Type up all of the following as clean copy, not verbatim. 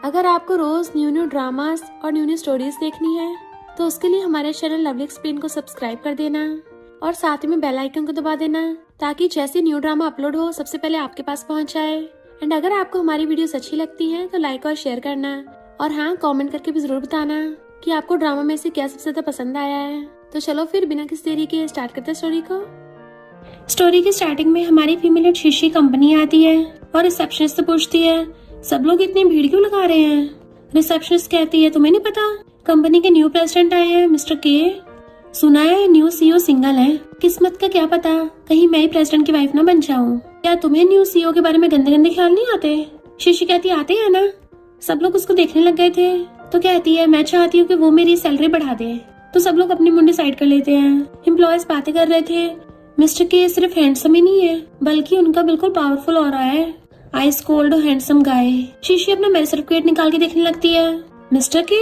अगर आपको रोज new new dramas और न्यू न्यू स्टोरीज देखनी है तो उसके लिए हमारे चैनल लवली एक्सप्लेन को सब्सक्राइब कर देना और साथ में बेल आइकन को दबा देना ताकि जैसे न्यू ड्रामा अपलोड हो सबसे पहले आपके पास पहुंच जाए। एंड अगर आपको हमारी वीडियोस अच्छी लगती हैं तो लाइक और शेयर करना और हाँ, कमेंट करके भी जरूर बताना कि आपको ड्रामा में से क्या सबसे ज्यादा पसंद आया है। तो चलो फिर बिना किसी देरी के स्टार्ट करते हैं स्टोरी को। स्टोरी की स्टार्टिंग में हमारी फीमेल हेड शीशी कंपनी आती है और रिसेप्शनिस्ट से पूछती है, सब लोग इतनी भीड़ क्यों लगा रहे हैं। रिसेप्शनिस्ट कहती है, तुम्हें नहीं पता कंपनी के न्यू प्रेसिडेंट आए हैं मिस्टर के। सुना है न्यू सीईओ सिंगल है, किस्मत का क्या पता कहीं मैं ही प्रेसिडेंट की वाइफ ना बन जाऊं। क्या तुम्हें न्यू सीईओ के बारे में गंदे गंदे ख्याल नहीं आते। शीशी कहती है, आते हैं ना, सब लोग उसको देखने लग गए थे। तो कहती है, मैं चाहती हूँ कि वो मेरी सैलरी बढ़ा दे। तो सब लोग अपनी मुंडी साइड कर लेते हैं। एम्प्लॉयज बातें कर रहे थे, मिस्टर के सिर्फ हैंडसम ही नहीं है बल्कि उनका बिल्कुल पावरफुल ऑरा है। Ice cold handsome guy. शीशी अपना मैरिज सर्टिफिकेट निकाल के देखने लगती है। मिस्टर के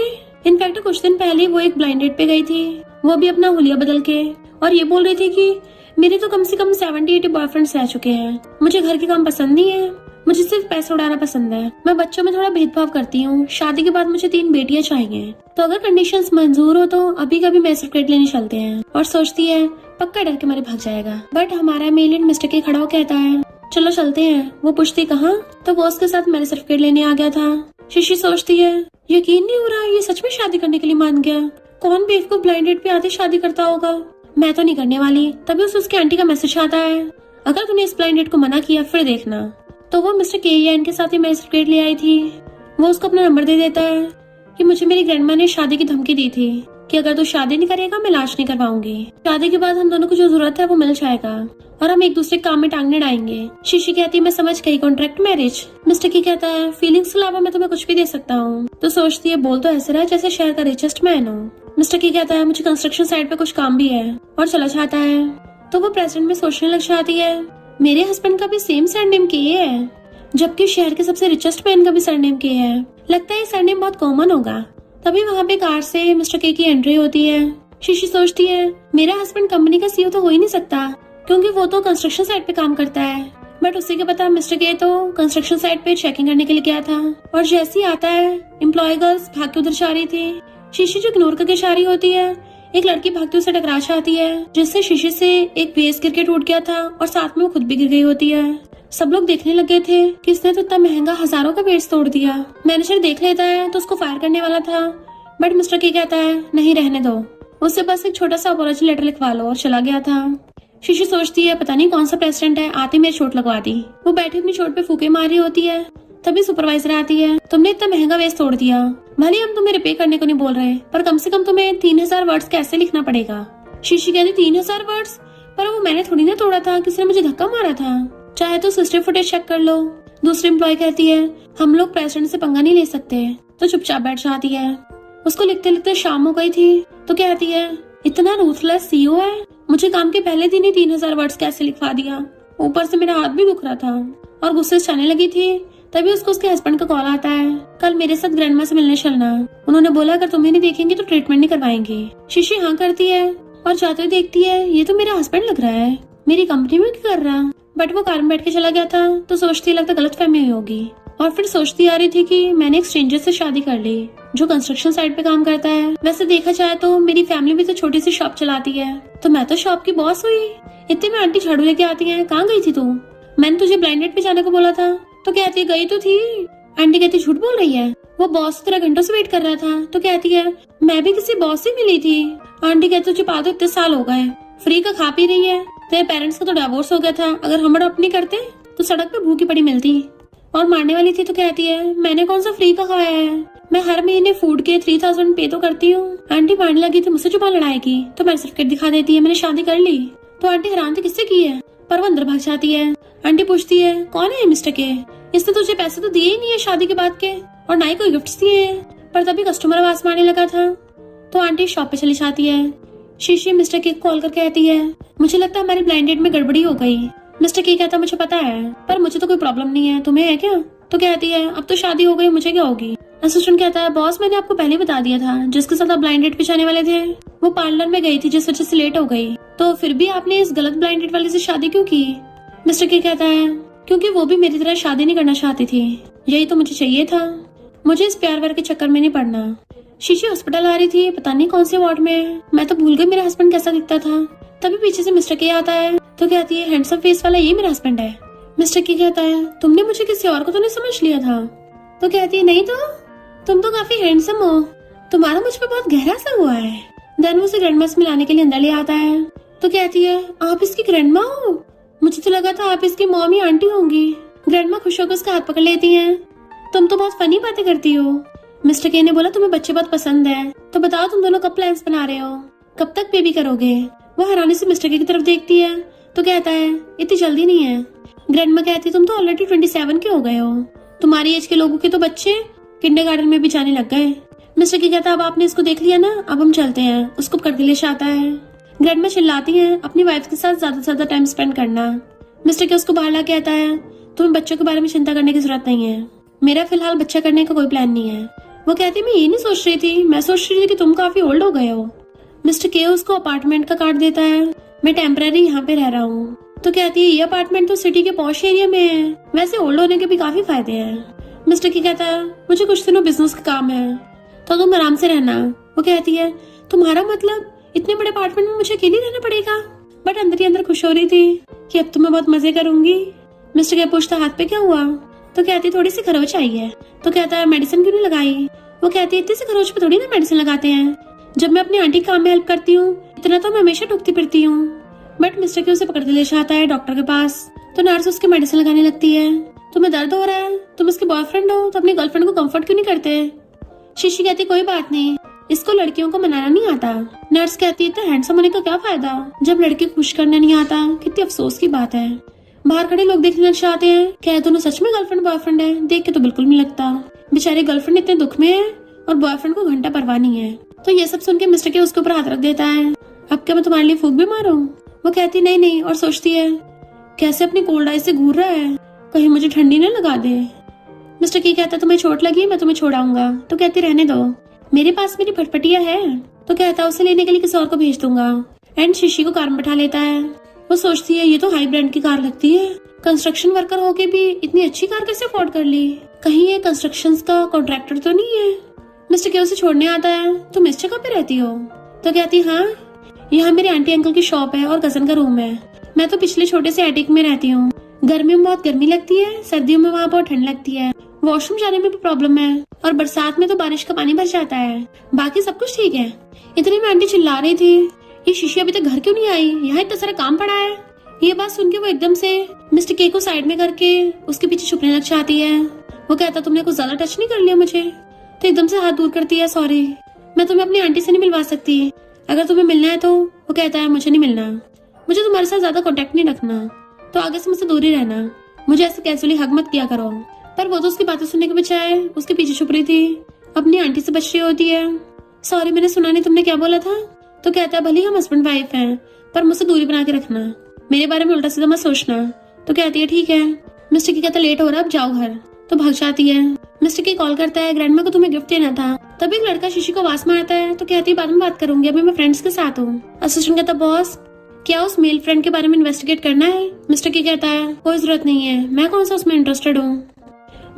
इनफैक्ट कुछ दिन पहले वो एक ब्लाइंड डेट पे गई थी, वो भी अपना हुलिया बदल के, और ये बोल रही थी कि मेरे तो कम से कम 70-80 बॉयफ्रेंड्स रह चुके हैं। मुझे घर के काम पसंद नहीं है, मुझे सिर्फ पैसा उड़ाना पसंद है। मैं बच्चों में थोड़ा भेदभाव करती हूँ। शादी के बाद मुझे 3 बेटियां चाहिए। तो अगर कंडीशंस मंजूर हो तो अभी कभी मैरिज सर्टिफिकेट लेने चलते हैं। और सोचती है पक्का डर के मारे भाग जाएगा। बट हमारा मेलिन मिस्टर के खड़ा हो कहता है, चलो चलते हैं। वो पूछती कहाँ, तो वो उसके साथ मैरिज सर्टिफिकेट लेने आ गया था। शीशी सोचती है, यकीन नहीं हो रहा ये सच में शादी करने के लिए मान गया। कौन बेवकूफ ब्लाइंड डेट पे आते शादी करता होगा। मैं तो नहीं करने वाली। तभी उसके आंटी का मैसेज आता है, अगर तूने इस ब्लाइंड डेट को मना किया फिर देखना। तो वो मिस्टर के के साथ ही मैरिज सर्टिफिकेट ले आई थी। वो उसको अपना नंबर दे देता है कि मुझे मेरी ग्रैंडमा ने शादी की धमकी दी थी कि अगर तू शादी नहीं करेगा मैं लाश नहीं करवाऊंगी। शादी के बाद हम दोनों को जो जरूरत है वो मिल जाएगा और हम एक दूसरे काम में टांगने डाएंगे। शीशी कहती है, मैं समझ गई, कॉन्ट्रैक्ट मैरिज। मिस्टर की कहता है, फीलिंग्स के अलावा मैं तुम्हें कुछ भी दे सकता हूँ। तो सोचती है, बोल तो ऐसे रहा जैसे शहर का रिचेस्ट मैन हो। मिस्टर की कहता है, मुझे कंस्ट्रक्शन साइट पे कुछ काम भी है, और चला जाता है। तो वो प्रेसिडेंट में सोचने लग जाती है, मेरे हस्बैंड का भी सेम सरनेम के है, जबकि शहर के सबसे रिचेस्ट मैन का भी सरनेम के है। लगता है ये सरनेम बहुत कॉमन होगा। तभी वहाँ पे कार से मिस्टर के की एंट्री होती है। शीशी सोचती है, मेरा हस्बैंड कंपनी का सीईओ तो हो ही नहीं सकता क्योंकि वो तो कंस्ट्रक्शन साइट पे काम करता है। बट उसी के पता मिस्टर के तो कंस्ट्रक्शन साइट पे चेकिंग करने के लिए गया था, और जैसे ही आता है एम्प्लॉय गर्ल्स भाग के उधर जा रही थी। शीशी जो इग्नोर करके जा रही होती है, एक लड़की भागती उसे टकरा जाती है, जिससे शीशी से एक वेस गिर के टूट गया था और साथ में वो खुद भी गिर गई होती है। सब लोग देखने लगे थे कि इसने तो इतना महंगा हजारों का वेस तोड़ दिया। मैनेजर देख लेता है तो उसको फायर करने वाला था, बट मिस्टर के कहता है, नहीं रहने दो, उससे बस एक छोटा सा अपॉलॉजी लेटर लिखवा लो, और चला गया था। शीशी सोचती है, पता नहीं कौन सा प्रेसिडेंट है, आते मेरी चोट लगवा दी। वो बैठी अपनी चोट पे फूके मार रही होती है। तभी सुपरवाइजर आती है, तुमने इतना महंगा वेस्ट तोड़ दिया, भले हम तुम्हें रिपेयर करने को नहीं बोल रहे, पर कम से कम तुम्हें 3000 वर्ड्स कैसे लिखना पड़ेगा। शीशी कहती, 3000 वर्ड्स? पर वो मैंने थोड़ी ना तोड़ा था, किसी ने मुझे धक्का मारा था। चाहे तो सिस्टर फुटेज चेक कर लो। दूसरी एम्प्लॉय कहती है, हम लोग प्रेसिडेंट से पंगा नहीं ले सकते। तो चुपचाप बैठ जाती है। उसको लिखते लिखते शाम हो गई थी। तो कहती है, इतना रूथलेस सीईओ है, मुझे काम के पहले दिन ही 3000 वर्ड्स कैसे लिखवा दिया। ऊपर से मेरा हाथ भी दुख रहा था और गुस्से से जाने लगी थी। तभी उसको उसके हस्बैंड का कॉल आता है, कल मेरे साथ ग्रैंडमा से मिलने चलना। उन्होंने बोला अगर तुम्हें नहीं देखेंगे तो ट्रीटमेंट नहीं करवाएंगे। शीशी हाँ करती है और जाते हुए देखती है, ये तो मेरा हस्बैंड लग रहा है, मेरी कंपनी में क्या कर रहा। बट वो कार में बैठ के चला गया था। तो सोचती लगता गलत फहमी हुई होगी, और फिर सोचती आ रही थी कि मैंने एक स्ट्रेंजर से शादी कर ली जो कंस्ट्रक्शन साइट पे काम करता है। वैसे देखा जाए तो मेरी फैमिली भी तो छोटी सी शॉप चलाती है, तो मैं तो शॉप की बॉस हुई। इतने में आंटी झाड़ू लेके आती है, कहाँ गई थी तू, मैंने तुझे ब्लाइंड डेट पे जाने को बोला था। तो कहती गई तो थी। आंटी कहती, झूठ बोल रही है, वो बॉस तेरा घंटों से वेट कर रहा था। तो कहती है, मैं भी किसी बॉस से मिली थी। आंटी कहती, तुझे पाल तो इतने साल हो गए, फ्री का खा पी रही है, तेरे पेरेंट्स का तो डिवोर्स हो गया था, अगर हम अडॉप्ट नहीं करते तो सड़क पे भूखी पड़ी मिलती और मारने वाली थी। तो कहती है, मैंने कौन सा फ्री का खाया है, मैं हर महीने फूड के 3000 पे तो करती हूँ। आंटी मारने लगी थी, मुझसे जुबान लड़ाएगी। तो मैरिज सर्टिफिकेट दिखा देती है, मैंने शादी कर ली। तो आंटी हैरान थी, किससे की है, पर वो अंदर भाग जाती है। आंटी पूछती है, कौन है मिस्टर के, इसने तुझे पैसे तो दिए ही नहीं है शादी के बाद के, और ना ही कोई गिफ्ट दिए हैं। पर तभी कस्टमर आवाज मारने लगा था। तो आंटी शॉप पे चली जाती है। शीशी मिस्टर के कॉल कर कहती है, मुझे लगता है हमारी ब्लाइंड डेट में गड़बड़ी हो गई। मिस्टर के कहता, मुझे पता है, पर मुझे तो कोई प्रॉब्लम नहीं है, तुम्हें है क्या। तो कहती है, अब तो शादी हो गई, मुझे क्या होगी। असिस्टेंट कहता है, बॉस मैंने आपको पहले बता दिया था, जिसके साथ आप ब्लाइंड डेट पे जाने वाले थे वो पार्लर में गई थी, जिस वजह से लेट हो गई। तो फिर भी आपने इस गलत ब्लाइंड डेट वाले से शादी क्यों की। मिस्टर के कहता है, क्योंकि वो भी मेरी तरह शादी नहीं करना चाहती थी, यही तो मुझे चाहिए था। मुझे इस प्यार वार के चक्कर में नहीं पड़ना। शीशी हॉस्पिटल आ रही थी, पता नहीं कौन से वार्ड में है। मैं तो भूल गई मेरा हस्बैंड कैसा दिखता था। तभी पीछे से मिस्टर के आता है तो कहती है हैंडसम फेस वाला ये मेरा हस्बैंड है। मिस्टर के कहता है तुमने मुझे किसी और को तो नहीं समझ लिया था। तो कहती है नहीं तो तुम तो काफी हैंडसम हो, तुम्हारा मुझ पे बहुत गहरा सा हुआ है। देन वो उसे ग्रैंडमा से मिलाने के लिए अंदर ले आता है तो कहती है आप इसकी ग्रैंडमा हो? मुझे तो लगा था आप इसकी मॉम या आंटी होंगी। ग्रैंडमा खुश होकर उसका हाथ पकड़ लेती है। तुम तो बहुत फनी बातें करती हो। मिस्टर के ने बोला तुम्हें बच्चे बहुत पसंद है, तो बताओ तुम दोनों कब प्लान्स बना रहे हो, कब तक बेबी करोगे? वो हैरानी से मिस्टर के की तरफ देखती है तो कहता है इतनी जल्दी नहीं है। ग्रैंडमा कहती है तुम तो ऑलरेडी 27 के हो गए हो, तुम्हारी एज के लोगों के तो बच्चे किंडरगार्टन में भी जाने लग गए। मिस्टर की कहता है अब आपने इसको देख लिया ना, अब हम चलते हैं। उसको कर दिलेश आता है। ग्रैंडमा चिल्लाती है अपनी वाइफ के साथ ज्यादा से ज्यादा टाइम स्पेंड करना। मिस्टर के उसको बाहर ला कहता है तुम्हें बच्चों के बारे में चिंता करने की जरूरत नहीं है, मेरा फिलहाल बच्चा करने का कोई प्लान नहीं है। वो कहती है मैं ये नहीं सोच रही थी, मैं सोच रही थी कि तुम काफी ओल्ड हो गए हो। मिस्टर के उसको अपार्टमेंट का कार्ड देता है। मैं टेम्पररी यहाँ पे रह रहा हूँ। तो कहती है ये अपार्टमेंट तो सिटी के पॉश एरिया में है, वैसे ओल्ड होने के भी काफी फायदे हैं। मिस्टर की कहता है मुझे कुछ दिनों बिजनेस का काम है तो तुम आराम से रहना। वो कहती है तुम्हारा मतलब इतने बड़े अपार्टमेंट में मुझे अकेले रहना पड़ेगा? बट अंदर ही अंदर खुश हो रही थी कि अब तो मैं बहुत मजे करूंगी। मिस्टर के पूछता हाथ पे क्या हुआ? तो कहती थोड़ी सी खरोच आई है। तो कहता है मेडिसिन क्यों नहीं लगाई? वो कहती है इतनी सी खरोच पे थोड़ी ना मेडिसिन लगाते हैं, जब मैं अपनी आंटी काम में हेल्प करती हूँ इतना तो मैं हमेशा टूकती फिरती हूँ। बट मिस्टर के उसे पकड़ के ले जाता है डॉक्टर के पास। तो नर्स उसके मेडिसिन लगाने लगती है। तुम्हें दर्द हो रहा है, तुम इसके बॉयफ्रेंड हो तो अपनी गर्लफ्रेंड को कंफर्ट क्यों नहीं करते? शीशी कहती कोई बात नहीं, इसको लड़कियों को मनाना नहीं आता। नर्स कहती है इतना हैंडसम होने का क्या फायदा जब लड़की को खुश करना नहीं आता, कितनी अफसोस की बात है। बाहर खड़े लोग देखने लग जाते हैं क्या दोनों सच में गर्लफ्रेंड बॉयफ्रेंड है? देख के तो बिल्कुल नहीं लगता। बेचारी गर्लफ्रेंड इतने दुख में है और बॉयफ्रेंड को घंटा परवाह नहीं है। तो ये सब सुन के मिस्टर के उसके ऊपर हाथ रख देता है। अब क्या मैं तुम्हारे लिए फूक भी मारूं? वो कहती नहीं नहीं, और सोचती है कैसे अपनी कोल्ड आइस से घूर रहा है, कहीं मुझे ठंडी न लगा दे। मिस्टर की कहता तुम्हें चोट लगी, मैं तुम्हें छोड़ाऊंगा। तो कहती रहने दो, मेरे पास मेरी फटफटिया है। तो कहता उसे लेने के लिए किसी और को भेज दूंगा। एंड शीशी को कार में बैठा लेता है। वो सोचती है ये तो हाई ब्रांड की कार लगती है, कंस्ट्रक्शन वर्कर होके भी इतनी अच्छी कार कैसे अफोर्ड कर ली? कहीं ये कंस्ट्रक्शन का कॉन्ट्रैक्टर तो नहीं है? मिस्टर के उसे छोड़ने आता है। तुम इस जगह पे रहती हो? तो कहती हाँ, यहाँ मेरे आंटी अंकल की शॉप है और कजन का रूम है। मैं तो पिछले छोटे से एटिक में रहती हूँ। गर्मियों में बहुत गर्मी लगती है, सर्दियों में वहाँ बहुत ठंड लगती है। वॉशरूम जाने में भी प्रॉब्लम है और बरसात में तो बारिश का पानी भर जाता है। बाकी सब कुछ ठीक है। इतने में आंटी चिल्ला रही थी ये शीशी अभी तक घर क्यों नहीं आई, यहाँ इतना सारा काम पड़ा है। ये बात सुन के वो एकदम से मिस्टर के को साइड में करके उसके पीछे छुपने लग जाती है। वो कहता तुमने कुछ ज्यादा टच नहीं कर लिया मुझे? तो एकदम से हाथ दूर करती है, सॉरी मैं तुम्हें अपनी आंटी से नहीं मिलवा सकती, अगर तुम्हें मिलना है तो। वो कहता है मुझे नहीं मिलना, मुझे तुम्हारे साथ ज्यादा कॉन्टेक्ट नहीं रखना, तो आगे से मुझसे दूर ही रहना, मुझे ऐसे कैजुअली हग मत किया करो। पर वो तो उसकी बातें सुनने के बजाय उसके पीछे छुप रही थी, अपनी आंटी से बच रही होती है। सॉरी मैंने सुना नहीं, तुमने क्या बोला था? तो कहता है भले हम हस्बैंड वाइफ हैं पर मुझसे दूरी बना के रखना, मेरे बारे में उल्टा सीधा मत सोचना। तो कहती है ठीक है। मिस्टर की कहता लेट हो रहा है अब जाओ घर। तो भाग जाती है। मिस्टर की कॉल करता है ग्रैंडमा को तुम्हें गिफ्ट देना था। तभी एक लड़का शीशी को आवाज मारता है। तो कहती है बाद में बात करूंगी, अभी मैं फ्रेंड्स के साथ हूँ। असिस्टेंट कहता बॉस क्या उस मेल फ्रेंड के बारे में इन्वेस्टिगेट करना है? मिस्टर की कहता है कोई जरूरत नहीं है, मैं कौन सा उसमें इंटरेस्टेड हूँ।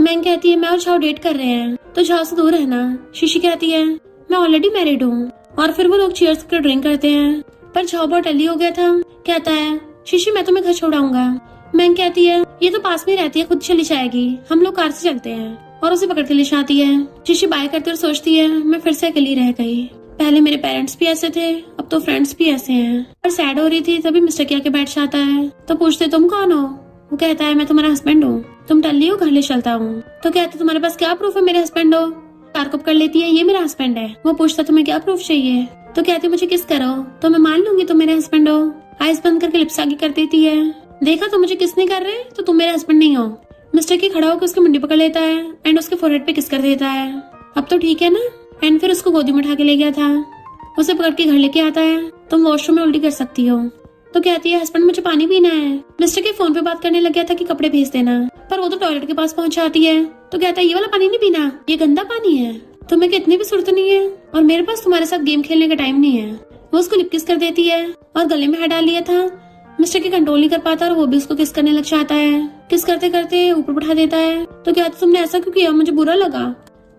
मैंग कहती है मैं और झाओ डेट कर रहे हैं तो झाओ से दूर रहना। शीशी कहती है मैं ऑलरेडी मैरिड हूँ। और फिर वो लोग चीयर्स कर ड्रिंक करते हैं। पर झाओ बहुत टल्ली हो गया था। कहता है शीशी मैं तुम्हें घर छोड़ाऊंगा। मैंग कहती है ये तो पास में रहती है, खुद चली जाएगी, हम लोग कार से चलते हैं। और उसे पकड़ के ले जाती है। शीशी बाय करते और सोचती है मैं फिर से अकेली रह गई, पहले मेरे पेरेंट्स भी ऐसे थे अब तो फ्रेंड्स भी ऐसे हैं। और सैड हो रही थी तभी मिस्टर के आके बैठ जाता है। तो पूछते तुम कौन हो? वो कहता है मैं तुम्हारा हस्बैंड हूँ, तुम टल्ली हो, घर ले चलता हूँ। तो कहते तुम्हारे पास क्या प्रूफ है मेरे हस्बैंड हो? कारकअप कर लेती है ये मेरा हस्बैंड है। वो पूछता तुम्हें क्या प्रूफ चाहिए? तो कहती मुझे किस करो तो मैं मान लूंगी तुम मेरे हस्बैंड हो। आइस बंद करके लिप्स आगे कर देती है। देखा तुम मुझे किस नहीं कर रहे तो तुम मेरे हस्बैंड नहीं हो। मिस्टर की खड़ा होकर उसकी मुंडी पकड़ लेता है एंड उसके फोरहेड पे किस कर देता है। अब तो ठीक है ना? एंड फिर उसको गोदी में उठा के ले गया था। उसे पकड़ के घर लेके आता है। तुम वॉशरूम में उल्टी कर सकती हो। तो कहती है हस्बैंड मुझे पानी पीना है। मिस्टर के फोन पे बात करने लग गया था कि कपड़े भेज देना, पर वो तो टॉयलेट के पास पहुंच जाती है। तो कहता है ये वाला पानी नहीं पीना, ये गंदा पानी है, तुम्हें कितनी भी सुर्त नहीं है और मेरे पास तुम्हारे साथ गेम खेलने का टाइम नहीं है। वो उसको लिप किस कर देती है और गले में हाथ डाल लिया था। मिस्टर के कंट्रोल नहीं कर पाता और वो भी उसको किस करने लग जाता है। किस करते करते ऊपर बैठा देता है। तो कहता तुमने ऐसा क्यों किया, मुझे बुरा लगा।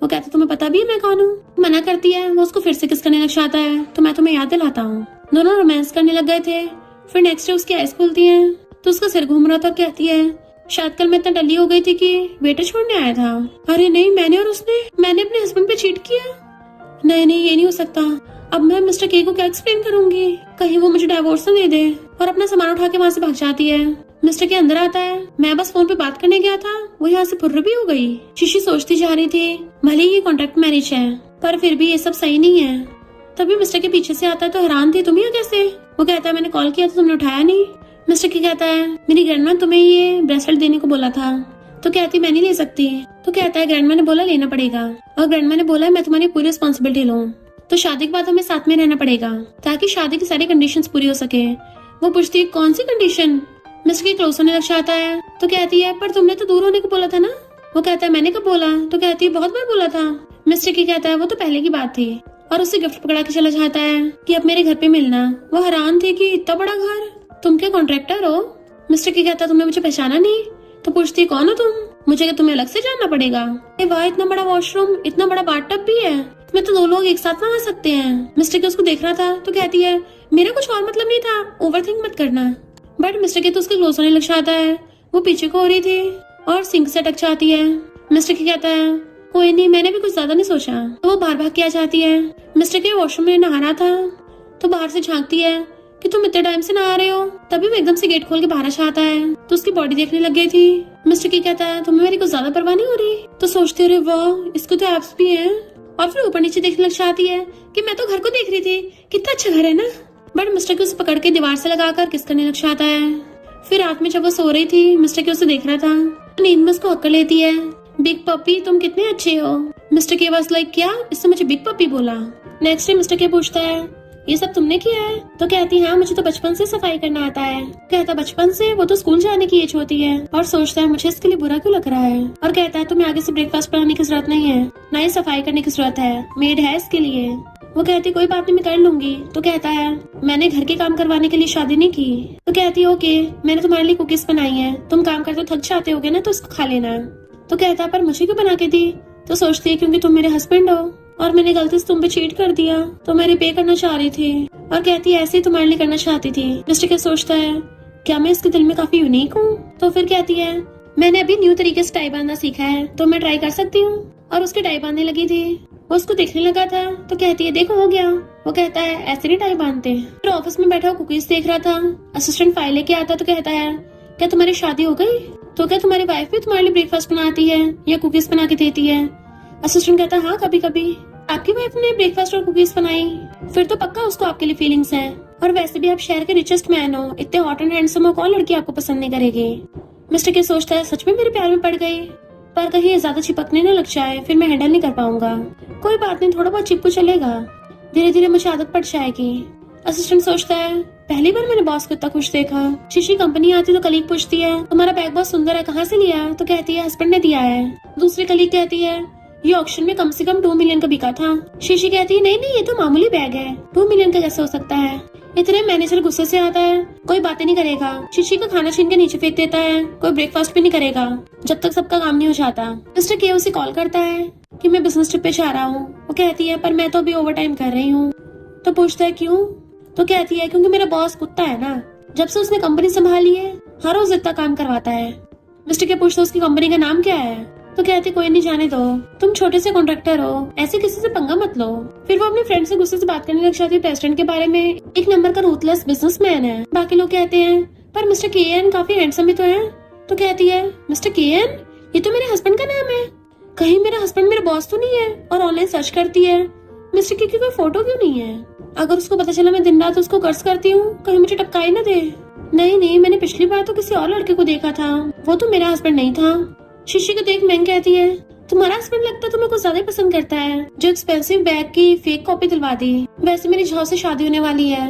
वो कहता तुम्हें पता भी है मैं कौन हूँ। मना करती है। वो उसको फिर से किस करने लग जाता है तो मैं तुम्हें याद दिलाता हूँ। दोनों रोमांस करने लग गए थे। फिर नेक्स्ट डे उसकी आइज खुलती है तो उसका सिर घूम रहा था। कहती है शायद कल मैं इतना डली हो गई थी कि वेटर छोड़ने आया था। अरे नहीं, मैंने अपने हस्बैंड पे चीट किया। नहीं ये नहीं हो सकता। अब मैं मिस्टर के को क्या एक्सप्लेन करूंगी, कहीं वो मुझे डाइवोर्स न दे दे। और अपना सामान उठा के वहाँ से भाग जाती है। मिस्टर के अंदर आता है। मैं बस फोन पे बात करने गया था, वो यहाँ से फुर्र भी हो गई। शीशी सोचती जा रही थी भले ही ये कॉन्ट्रैक्ट मैरिज है पर फिर भी ये सब सही नहीं है। तभी मिस्टर के पीछे से आता है तो हैरान थी, तुम यहाँ कैसे? वो कहता है मैंने कॉल किया तो तुमने उठाया नहीं। मिस्टर के कहता है मेरी ग्रैंडमा तुम्हें ये ब्रेसलेट देने को बोला था। तो कहती मैं नहीं ले सकती। तो कहता है ग्रैंडमा ने बोला लेना पड़ेगा और ग्रैंडमा ने बोला मैं तुम्हारी पूरी रिस्पॉन्सिबिलिटी लूं। तो शादी के बाद हमें साथ में रहना पड़ेगा ताकि शादी की सारी कंडीशंस पूरी हो सके। वो पूछती है कौन सी कंडीशन? मिस्टर के क्लोज होने लग जाता है तो कहती है पर तुमने तो दूर होने को बोला था ना। वो कहता है मैंने कब बोला? तो कहती है बहुत बार बोला था। मिस्टर की कहता है वो तो पहले की बात थी और उससे गिफ्ट पकड़ा के चला जाता है कि अब मेरे घर पे मिलना। वो हैरान थी कि इतना बड़ा घर, तुम क्या कॉन्ट्रैक्टर हो? मिस्टर की कहता है तुमने मुझे पहचाना नहीं। तो पूछती कौन हो तुम? मुझे क्या तुम्हें अलग से जानना पड़ेगा? वाह इतना बड़ा वॉशरूम, इतना बड़ा बाथटब भी है, मैं तो 2 लोग एक साथ नहा सकते हैं। मिस्टर के उसको देख रहा था तो कहती है मेरा कुछ और मतलब नहीं था, ओवरथिंक मत करना। बट मिस्टर के तो उसके क्लोज होने लग जाता है। वो पीछे को हो रही थी और सिंक से अटक जाती है। मिस्टर के कहता है कोई नहीं, मैंने भी कुछ ज्यादा नहीं सोचा। तो वो बाहर भाग के आ जाती है। मिस्टर के वॉशरूम में नहा रहा था तो बाहर से झांकती है कि तुम इतने टाइम से नहा रहे हो। तभी वो एकदम से गेट खोल के बाहर आ जाता है तो उसकी बॉडी देखने लग गई थी। मिस्टर की कहता है तुम्हें मेरी कुछ ज्यादा परवाह नहीं हो रही? तो सोचते रहे वाह इसको तो एब्स भी है। और फिर ऊपर नीचे देखने लग जाती है कि मैं तो घर को देख रही थी, कितना अच्छा घर है ना। बट मिस्टर के उसे पकड़ के दीवार से लगाकर किस करने लग जाता है। फिर रात में जब वो सो रही थी मिस्टर के उसे देख रहा था तो नींद में उसको हक्कर लेती है बिग पपी तुम कितने अच्छे हो। मिस्टर के बस लाइक क्या, इससे मुझे बिग पपी बोला। नेक्स्ट डे मिस्टर के पूछता है ये सब तुमने किया है? तो कहती है हाँ मुझे तो बचपन से सफाई करना आता है। कहता बचपन से? वो तो स्कूल जाने की एज होती है। और सोचता है मुझे इसके लिए बुरा क्यों लग रहा है। और कहता है तुम्हें आगे से ब्रेकफास्ट बनाने की जरूरत नहीं है, ना ही सफाई करने की जरूरत है, मेड है इसके लिए। वो कहती कोई बात नहीं मैं कर लूंगी। तो कहता है मैंने घर के काम करवाने के लिए शादी नहीं की। तो कहती है ओके मैंने तुम्हारे लिए कुकीज बनाई है, तुम काम करते थक जाते होगे ना तो उसको खा लेना। तो कहता है पर मुझे क्यों बना के दी? तो सोचती है क्योंकि तुम मेरे हस्बैंड हो और मैंने गलती से तुम पे चीट कर दिया तो मैं रिपे करना चाह रही थी। और कहती है ऐसे ही तुम्हारे लिए करना चाहती थी। मिस्टर के सोचता है क्या मैं इसके दिल में काफी यूनिक हूँ? तो फिर कहती है मैंने अभी न्यू तरीके से टाई बांधना सीखा है तो मैं ट्राई कर सकती हूँ। और उसकी टाई बांधने लगी थी। वो उसको देखने लगा था तो कहती है देखो हो गया। वो कहता है ऐसे नहीं टाई बांधते। फिर ऑफिस में बैठा कुकीज देख रहा था। असिस्टेंट फाइल लेके आता तो कहता है क्या तुम्हारी शादी हो गई? तो क्या तुम्हारी वाइफ भी तुम्हारे लिए ब्रेकफास्ट बनाती है या कुकीज बना के देती है? असिस्टेंट कहता है हाँ कभी कभी। आपकी वाइफ ने ब्रेकफास्ट और कुकीज बनाई? फिर तो पक्का उसको आपके लिए फीलिंग्स हैं। और वैसे भी आप शहर के रिचेस्ट मैन हो, इतने हॉट एंड हैंडसम हो, कौन लड़की आपको पसंद नहीं करेगी। मिस्टर के सोचता है सच में मेरे प्यार में पड़ गई, पर कहीं ये ज्यादा चिपकने न लग जाए फिर मैं हैंडल नहीं कर पाऊंगा। कोई बात नहीं थोड़ा बहुत चिपकू चलेगा, धीरे धीरे मुझे आदत पड़ जाएगी। असिस्टेंट सोचता है पहली बार मैंने बॉस को इतना खुश देखा। शीशी कंपनी आती तो कलीग पूछती है तुम्हारा बैग बहुत सुंदर है, कहाँ से लिया? तो कहती है हस्बैंड ने दिया है। दूसरी कलीग कहती है ये ऑक्शन में कम से कम 2 मिलियन का बिका था। शीशी कहती है नहीं ये तो मामूली बैग है, 2 मिलियन का कैसे हो सकता है? इतने मैनेजर गुस्से से आता है, कोई बातें नहीं करेगा, शीशी का खाना छीन के नीचे फेंक देता है, कोई ब्रेकफास्ट भी नहीं करेगा जब तक सबका काम नहीं हो जाता। मिस्टर के उसे कॉल करता है कि मैं बिजनेस ट्रिप पे जा रहा हूँ। वो कहती है पर मैं तो अभी ओवर टाइम कर रही हूँ। तो पूछता है क्यों? तो कहती है क्योंकि मेरा बॉस कुत्ता है ना, जब से उसने कंपनी संभाली है हर रोज इतना काम करवाता है। मिस्टर के पूछता उसकी कंपनी का नाम क्या है? तो कहती कोई नहीं जाने दो, तुम छोटे से कॉन्ट्रैक्टर हो, ऐसे किसी से पंगा मत लो। फिर वो अपने फ्रेंड से गुस्से से बात करने लग जाती है प्रेसिडेंट के बारे में, एक नंबर का रूथलेस बिजनेसमैन है। बाकी लोग कहते हैं पर मिस्टर केएन काफी हैंडसम भी तो है। तो कहती है मिस्टर केएन ये तो मेरे हस्बैंड का नाम है, कहीं मेरा हस्बैंड मेरा बॉस तो नहीं है। और ऑनलाइन सर्च करती है मिस्टर के की कोई फोटो क्यों नहीं है, अगर उसको पता चला मैं दिन रात उसको कर्ज करती हूँ कहीं मुझे टपका ही न दे। नहीं मैंने पिछली बार तो किसी और लड़के को देखा था, वो तो मेरा हस्बैंड नहीं था। शीशी को देख मैंग कहती है तुम्हारा हस्बैंड लगता तुम्हें कुछ ज्यादा पसंद करता है, जो एक्सपेंसिव बैग की फेक कॉपी दिलवा दी। वैसे मेरी झाव से शादी होने वाली है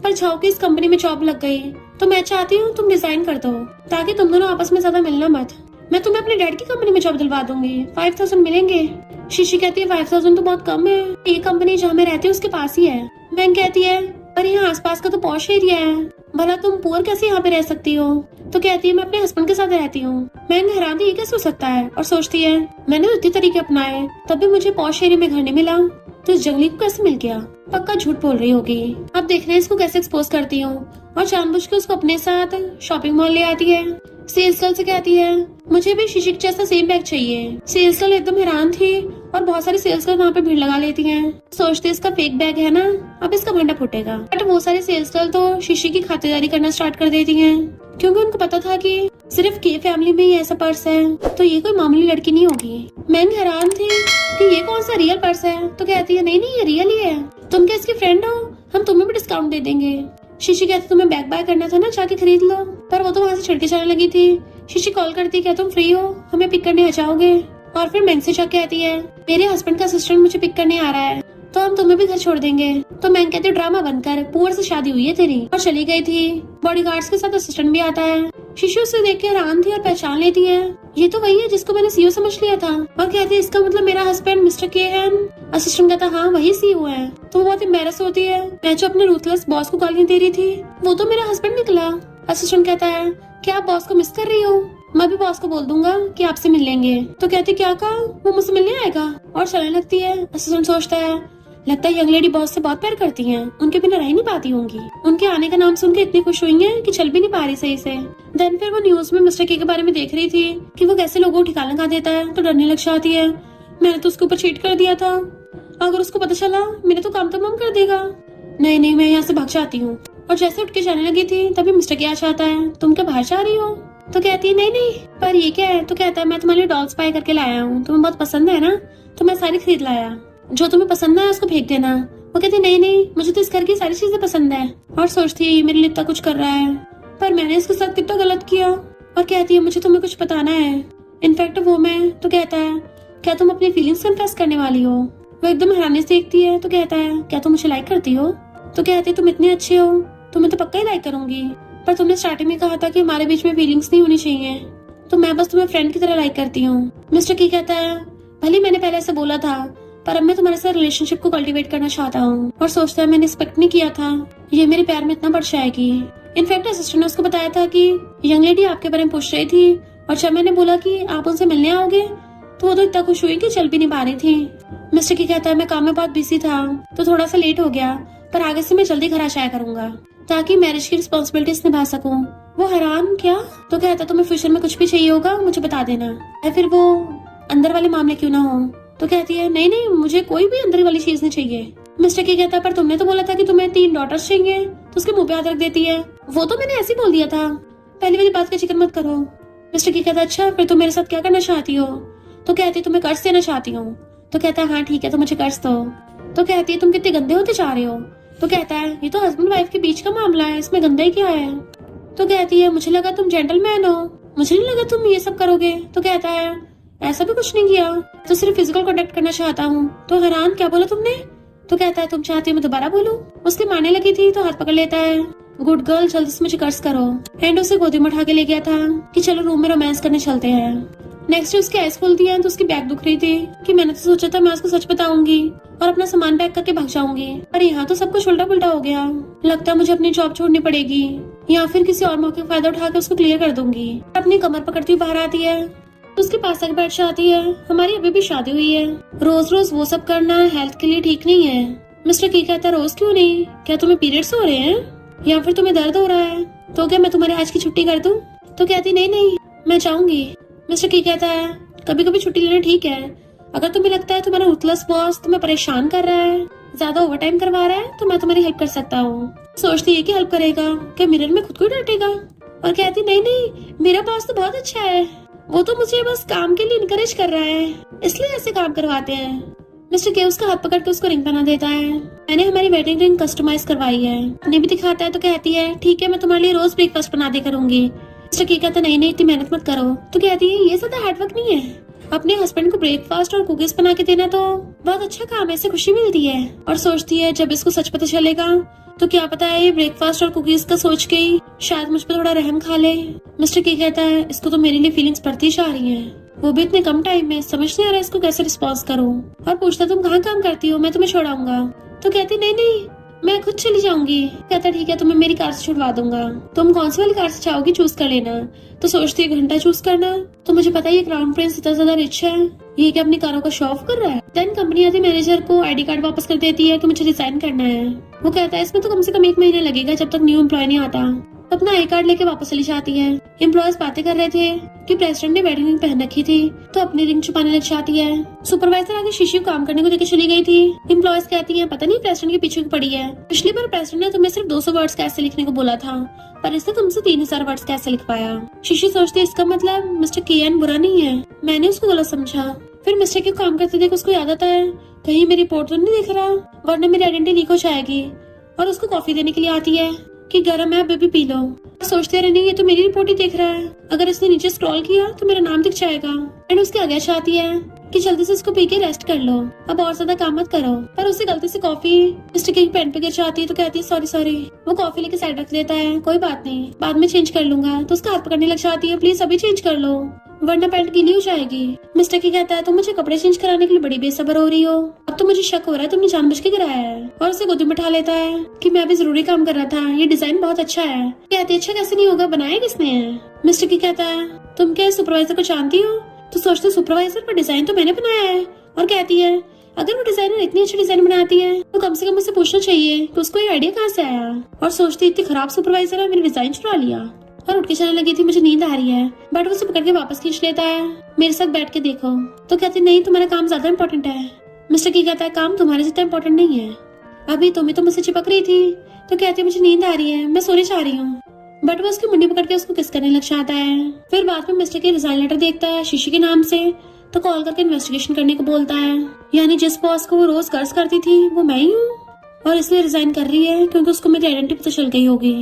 पर झाव की इस कंपनी में जॉब लग गई तो मैं चाहती हूँ तुम रिजाइन कर दो ताकि तुम दोनों आपस में ज्यादा मिलना मत। मैं तुम्हें अपने डैड की कंपनी में जॉब दिलवा दूंगी, 5000 मिलेंगे। शीशी कहती है 5000 तो बहुत कम है, ये कंपनी जहाँ मैं रहती हूँ उसके पास ही है। मैंग कहती है पर यहाँ आसपास का तो पॉश एरिया है, भला तुम पुअर कैसे यहाँ पे रह सकती हो? तो कहती है मैं अपने हस्बैंड के साथ रहती हूँ। मैंग हैरान थी ये कैसे हो सकता है और सोचती है मैंने इतने तरीके अपनाए तब भी मुझे पॉश एरिया में घर नहीं मिला, तो इस जंगली को कैसे मिल गया? पक्का झूठ बोल रही होगी। अब देखना है इसको कैसे एक्सपोज करती हूँ। और जानबूझ के उसको अपने साथ शॉपिंग मॉल ले आती है। सेल्स गर्ल से कहती है मुझे भी शीशी के जैसा सेम बैग चाहिए। सेल्स गर्ल एकदम हैरान थी और बहुत सारी सेल्स गर्ल वहाँ पे भीड़ लगा लेती हैं। सोचते इसका फेक बैग है ना, अब इसका भंडा फूटेगा। बट वो सारी सेल्स गर्ल तो शीशी की खातिरदारी करना स्टार्ट कर देती हैं, क्योंकि उनको पता था कि सिर्फ के फैमिली में ही ऐसा पर्स है, तो ये कोई मामूली लड़की नहीं होगी। मैंग हैरान थी कि ये कौन सा रियल पर्स है, तो कहती है नहीं नहीं ये रियल ही है, तुम क्या इसकी फ्रेंड हो, हम तुम्हें भी डिस्काउंट दे देंगे। शीशी कहती तुम्हें बैग बाय करना था ना, जाके खरीद लो, पर वो तो वहाँ से छिड़के जाने लगी थी। शीशी कॉल करती क्या तुम फ्री हो, हमें पिक करने आ जाओगे? और फिर मैंग से जाके कहती है मेरे हस्बैंड का असिस्टेंट मुझे पिक करने आ रहा है, तो हम तुम्हें भी घर छोड़ देंगे। तो मैंग कहती ड्रामा बंद कर, पुअर से शादी हुई है तेरी, और चली गई थी। बॉडीगार्ड्स के साथ असिस्टेंट भी आता है। शीशी उसे देख के हैरान थी और पहचान लेती है ये तो वही है जिसको मैंने सीईओ समझ लिया था, और कहती है इसका मतलब मेरा हस्बैंड मिस्टर के है। असिस्टेंट कहता हाँ वही सीईओ है। तो वो बहुत एम्बैरस होती है, मैं जो अपने रूथलेस बॉस को गालियां दे रही थी वो तो मेरा हस्बैंड निकला। असिस्टेंट कहता है क्या आप बॉस को मिस कर रही हो? मैं भी बॉस को बोल दूंगा कि आपसे मिल लेंगे। तो कहती क्या कहा, वो मुझसे मिलने आएगा, और चलने लगती है। असिस्टेंट सोचता है लगता है यंग लेडी बॉस से बहुत प्यार करती हैं, उनके बिना रह नहीं पाती होंगी। उनके आने का नाम सुन के इतनी खुश हुई हैं कि चल भी नहीं पा रही सही से। देन फिर वो न्यूज में मिस्टर के बारे में देख रही थी कि वो कैसे लोगों को ठिकाना लगा देता है, तो डरने लग जाती है। मैंने तो उसके ऊपर चीट कर दिया था, अगर उसको पता चला मेरा तो काम तमाम कर देगा। नहीं नहीं मैं यहाँ से भाग जाती हूँ। और जैसे उठ के जाने लगी थी तभी मिस्टर के आ जाता है, तुम क्या बाहर जा रही हो? तो कहती है नहीं नहीं पर ये क्या है? तो कहता है मैं तुम्हारे लिए डॉल्स बाय करके लाया हूँ, तुम्हें बहुत पसंद है ना, तो मैं सारी खरीद लाया, जो तुम्हें पसंद है उसको फेंक देना। वो कहती नहीं नहीं मुझे तो इस घर की सारी चीजें पसंद है। और सोचती है ये मेरे लिए इतना कुछ कर रहा है, पर मैंने इसके साथ कितना गलत किया। और कहती है मुझे तुम्हें कुछ बताना है, इनफैक्ट वो मैं। तो कहता है क्या तुम अपनी फीलिंग्स कन्फेस करने वाली हो? वो एकदम हैरानी से देखती है। तो कहता है क्या तुम मुझे लाइक करती हो? तो कहती है तुम इतने अच्छे हो, तुम्हें तो पक्का ही लाइक करूंगी, पर तुमने स्टार्टिंग में कहा था कि हमारे बीच में फीलिंग्स नहीं होनी चाहिए, तो मैं बस तुम्हें फ्रेंड की तरह लाइक करती हूँ। मिस्टर की कहता है भले मैंने पहले ऐसा बोला था, पर अब मैं तुम्हारे साथ रिलेशनशिप को कल्टीवेट करना चाहता हूँ। और सोचता है मैंने एक्सपेक्ट नहीं किया था ये मेरे प्यार में इतना बढ़ जाएगी। इनफैक्ट असिस्टेंट ने उसको बताया था कि यंग लेडी आपके बारे में पूछ रही थी, और जब मैंने बोला कि आप उनसे मिलने आओगे तो वो तो इतना खुश हुई कि चल भी नहीं पा रही थी। मिस्टर की कहता है मैं काम में बहुत बिजी था तो थोड़ा सा लेट हो गया, पर आगे से मैं जल्दी घर आ जाया करूंगा ताकि मैरिज की रिस्पॉन्सिबिलिटीज निभा सकूं। वो हैरान क्या? तो कहता तुम्हें फ्यूचर में कुछ भी चाहिए होगा मुझे बता देना, या फिर वो अंदर वाले मामले क्यों ना हो। तो कहती है नहीं नहीं मुझे कोई भी अंदर वाली चीज नहीं चाहिए। मिस्टर की कहता है पर तुमने तो बोला था कि तुम्हें 3 डॉटर्स चाहिए, तो उसके मुंह पे हाथ रख देती है। वो तो मैंने ऐसे ही बोल दिया था, पहली वाली बात का जिक्र मत करो। मिस्टर की कहता है अच्छा फिर तुम मेरे साथ क्या करना चाहती हो? तो कहती है तुम्हें कर्ज देना चाहती हूँ। तो कहता है हाँ ठीक है तो मुझे कर्ज दो। तो कहती है तुम कितने गंदे होते जा रहे हो। तो कहता है ये तो हस्बैंड वाइफ के बीच का मामला है, इसमें गंदा ही क्या है। तो कहती है मुझे लगा तुम जेंटलमैन हो, मुझे नहीं लगा तुम ये सब करोगे। तो कहता है ऐसा भी कुछ नहीं किया, तो सिर्फ फिजिकल कॉन्टेक्ट करना चाहता हूँ। तो हैरान क्या बोला तुमने? तो कहता है तुम चाहती हो मैं दोबारा बोलूं? उसके मारने लगी थी तो हाथ पकड़ लेता है, गुड गर्ल जल्दी से मुझे कर्ज करो। एंड उसे गोदी में उठा के ले गया था कि चलो रूम में रोमांस करने चलते हैं। नेक्स्ट डे उसकी आइज खुलती है तो उसकी बैग दुख रही थी कि मैंने तो सोचा था मैं उसको सच बताऊंगी और अपना सामान पैक करके भाग जाऊंगी, पर यहाँ तो सब कुछ उल्टा पुल्टा हो गया। लगता है मुझे अपनी जॉब छोड़नी पड़ेगी या फिर किसी और मौके का फायदा उठा के उसको क्लियर कर दूंगी। अपनी कमर पकड़ती हुई बाहर आती है तो उसके पास आके बैठ जाती है, हमारी अभी भी शादी हुई है, रोज रोज वो सब करना हेल्थ के लिए ठीक नहीं है। मिस्टर की कहता है रोज क्यों नहीं, क्या तुम्हें पीरियड्स हो रहे हैं या फिर तुम्हें दर्द हो रहा है? तो क्या मैं तुम्हारे आज की छुट्टी कर दूं? तो कहती नहीं नहीं मैं चाहूंगी। मिस्टर की कहता है कभी कभी छुट्टी लेना ठीक है, अगर तुम्हें लगता है तुम्हारा रूथलेस बॉस तुम्हें परेशान कर रहा है, ज्यादा ओवर टाइम करवा रहा है, तो मैं तुम्हारी हेल्प कर सकता हूँ। सोचती है कि हेल्प करेगा, क्या मिरर में खुद को डांटेगा? और कहती नहीं नहीं मेरा बॉस तो बहुत अच्छा है, वो तो मुझे बस काम के लिए इनकरेज कर रहा है, इसलिए ऐसे काम करवाते हैं। मिस्टर के उसका हाथ पकड़ के उसको रिंग बना देता है। मैंने हमारी वेडिंग रिंग कस्टमाइज करवाई है, उन्हें भी दिखाता है। तो कहती है ठीक है मैं तुम्हारे लिए रोज ब्रेकफास्ट बना दे करूंगी। मिस्टर के कहता नहीं नहीं इतनी मेहनत मत करो। तो कहती है ये ज्यादा हार्डवर्क नहीं है, अपने हस्बैंड को ब्रेकफास्ट और कुकीज बना के देना तो बहुत अच्छा काम है, इससे खुशी मिलती है। और सोचती है जब इसको सच पता चलेगा तो क्या पता है ये ब्रेकफास्ट और कुकीज का सोच के ही शायद मुझ पर थोड़ा रहम खा ले। मिस्टर की कहता है इसको तो मेरे लिए फीलिंग्स बढ़ती जा रही हैं, वो भी इतने कम टाइम में, समझ नहीं आ रहा इसको कैसे रिस्पॉन्स करूं। और पूछता तुम कहाँ काम करती हो, मैं तुम्हें छोड़ाऊंगा। तो कहती नहीं नहीं मैं खुद चली जाऊंगी। कहता ठीक है, तो मैं मेरी कार से छुड़वा दूंगा। तुम कौन सी वाली कार से चाहोगी चूज कर लेना। तो सोचती है घंटा चूज करना। तो मुझे पता है ये क्राउन प्रिंस इतना ज्यादा रिच है, ये क्या अपनी कारों का शो ऑफ कर रहा है। देन कंपनी आती मैनेजर को आईडी कार्ड वापस कर देती है कि मुझे रिजाइन करना है। वो कहता है इसमें तो कम से कम 1 महीना लगेगा जब तक न्यू एम्प्लॉय नहीं आता। अपना आई कार्ड लेके वापस चली जाती है। एम्प्लॉयज बातें कर रहे थे कि प्रेसिडेंट ने वेडिंग रिंग पहन रखी थी, तो अपनी रिंग छुपाने लग जाती है। सुपरवाइजर आगे शीशी को काम करने को लेकर चली गई थी। एम्प्लॉयज कहती हैं पता नहीं प्रेसिडेंट के पीछे पड़ी है। पिछली बार प्रेसिडेंट ने तुम्हें सिर्फ 200 वर्ड्स कैसे लिखने को बोला था, पर इसने तुमसे 3000 वर्ड्स कैसे लिखवाया। शीशी सोचती है इसका मतलब मिस्टर केएन बुरा नहीं है, मैंने उसको गलत समझा। फिर मिस्टर के काम करते देख उसको याद आता है कहीं मेरी रिपोर्ट तो नहीं दिख रहा, वरना मेरी आइडेंटिटी लीक हो जाएगी। और उसको कॉफी देने के लिए आती है कि गर्म है, अभी पी लो। सोचते रहने ये तो मेरी रिपोर्ट ही देख रहा है, अगर इसने नीचे स्क्रॉल किया तो मेरा नाम दिख जाएगा। एंड उसके आगे चाहती है कि जल्दी से इसको पी के रेस्ट कर लो, अब और ज्यादा काम मत करो। पर उससे गलती से कॉफी मिस्टर के पेन पे गिर जाती है, तो कहती है सॉरी। वो कॉफी लेके साइड रख देता है, कोई बात नहीं बाद में चेंज कर लूंगा। तो उसका हाथ पकड़ने लग जाती है, प्लीज अभी चेंज कर लो वरना पैंट गीली हो जाएगी। मिस्टर की कहता है तुम मुझे कपड़े चेंज कराने के लिए बड़ी बेसब्र हो रही हो, अब तो मुझे शक हो रहा है तुमने जानबूझ के गिराया है। और उसे गोदी में उठा लेता है कि मैं भी जरूरी काम कर रहा था, ये डिजाइन बहुत अच्छा है। कहती है अच्छा कैसे नहीं होगा, बनाया किसने है। मिस्टर की कहता है तुम क्या सुपरवाइजर को जानती हो। तो सोचते सुपरवाइजर पर डिजाइन तो मैंने बनाया है। और कहती है अगर वो डिजाइनर इतनी अच्छी डिजाइन बनाती है तो कम से कम मुझसे पूछना चाहिए कि उसको ये आइडिया कहाँ से आया। और सोचती इतनी खराब सुपरवाइजर है, मेरे डिजाइन चुरा लिया। और उठ के चलने लगी थी, मुझे नींद आ रही है, बट वो उसे पकड़ के वापस खींच लेता है, मेरे साथ बैठ के देखो। तो कहती नहीं तुम्हारा काम ज्यादा इम्पोर्टेंट है। मिस्टर की कहता है काम तुम्हारे जितना इम्पोर्टेंट नहीं है, अभी तुम ही तो मुझसे चिपक रही थी। तो कहती है मुझे नींद आ रही है, मैं सोने चाह रही हूँ। बट वो उसकी मुंडी पकड़ के उसको किस करने लग जाता है। फिर बाद में मिस्टर के रिजाइन लेटर देखता है शीशी के नाम से, तो कॉल करके इन्वेस्टिगेशन करने को बोलता है। यानी जिस बॉस को वो रोज कर्ज करती थी वो मैं ही हूँ, और इसलिए रिजाइन कर रही है क्योंकि उसको मेरी आइडेंटिटी पता चल गई होगी।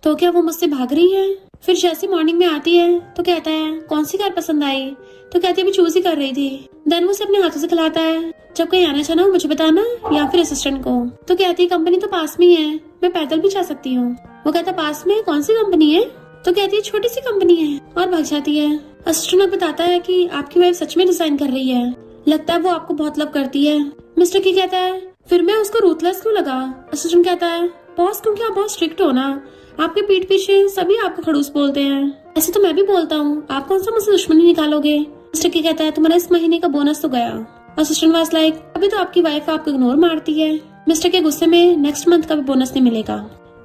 तो क्या वो मुझसे भाग रही है। फिर जैसी मॉर्निंग में आती है तो कहता है कौन सी कार पसंद आई। तो कहती है मैं चूज ही कर रही थी। देन वो उसे अपने हाथों से खिलाता है, जब कहीं आना जाना हो मुझे बताना या फिर असिस्टेंट को। तो कहती है कंपनी तो पास में ही है, मैं पैदल भी जा सकती हूँ। वो कहता पास में कौन सी कंपनी है। तो कहती है छोटी सी कंपनी है, और भाग जाती है। असिस्टेंट बताता है कि आपकी वाइफ सच में डिजाइन कर रही है, लगता है वो आपको बहुत लव करती है। मिस्टर की कहता है फिर मैं उसको रूथलेस क्यों लगा। असिस्टेंट कहता है बॉस क्योंकि आप बहुत स्ट्रिक्ट हो ना, आपके पीठ पीछे सभी आपको खड़ूस बोलते हैं, ऐसे तो मैं भी बोलता हूँ, आप कौन सा मुझसे दुश्मनी निकालोगे। मिस्टर की कहता है तुम्हारा इस महीने का बोनस तो गया। असिस्टेंट वाज लाइक अभी तो आपकी वाइफ आपको इग्नोर मारती है। मिस्टर के गुस्से में नेक्स्ट मंथ का भी बोनस नहीं मिलेगा।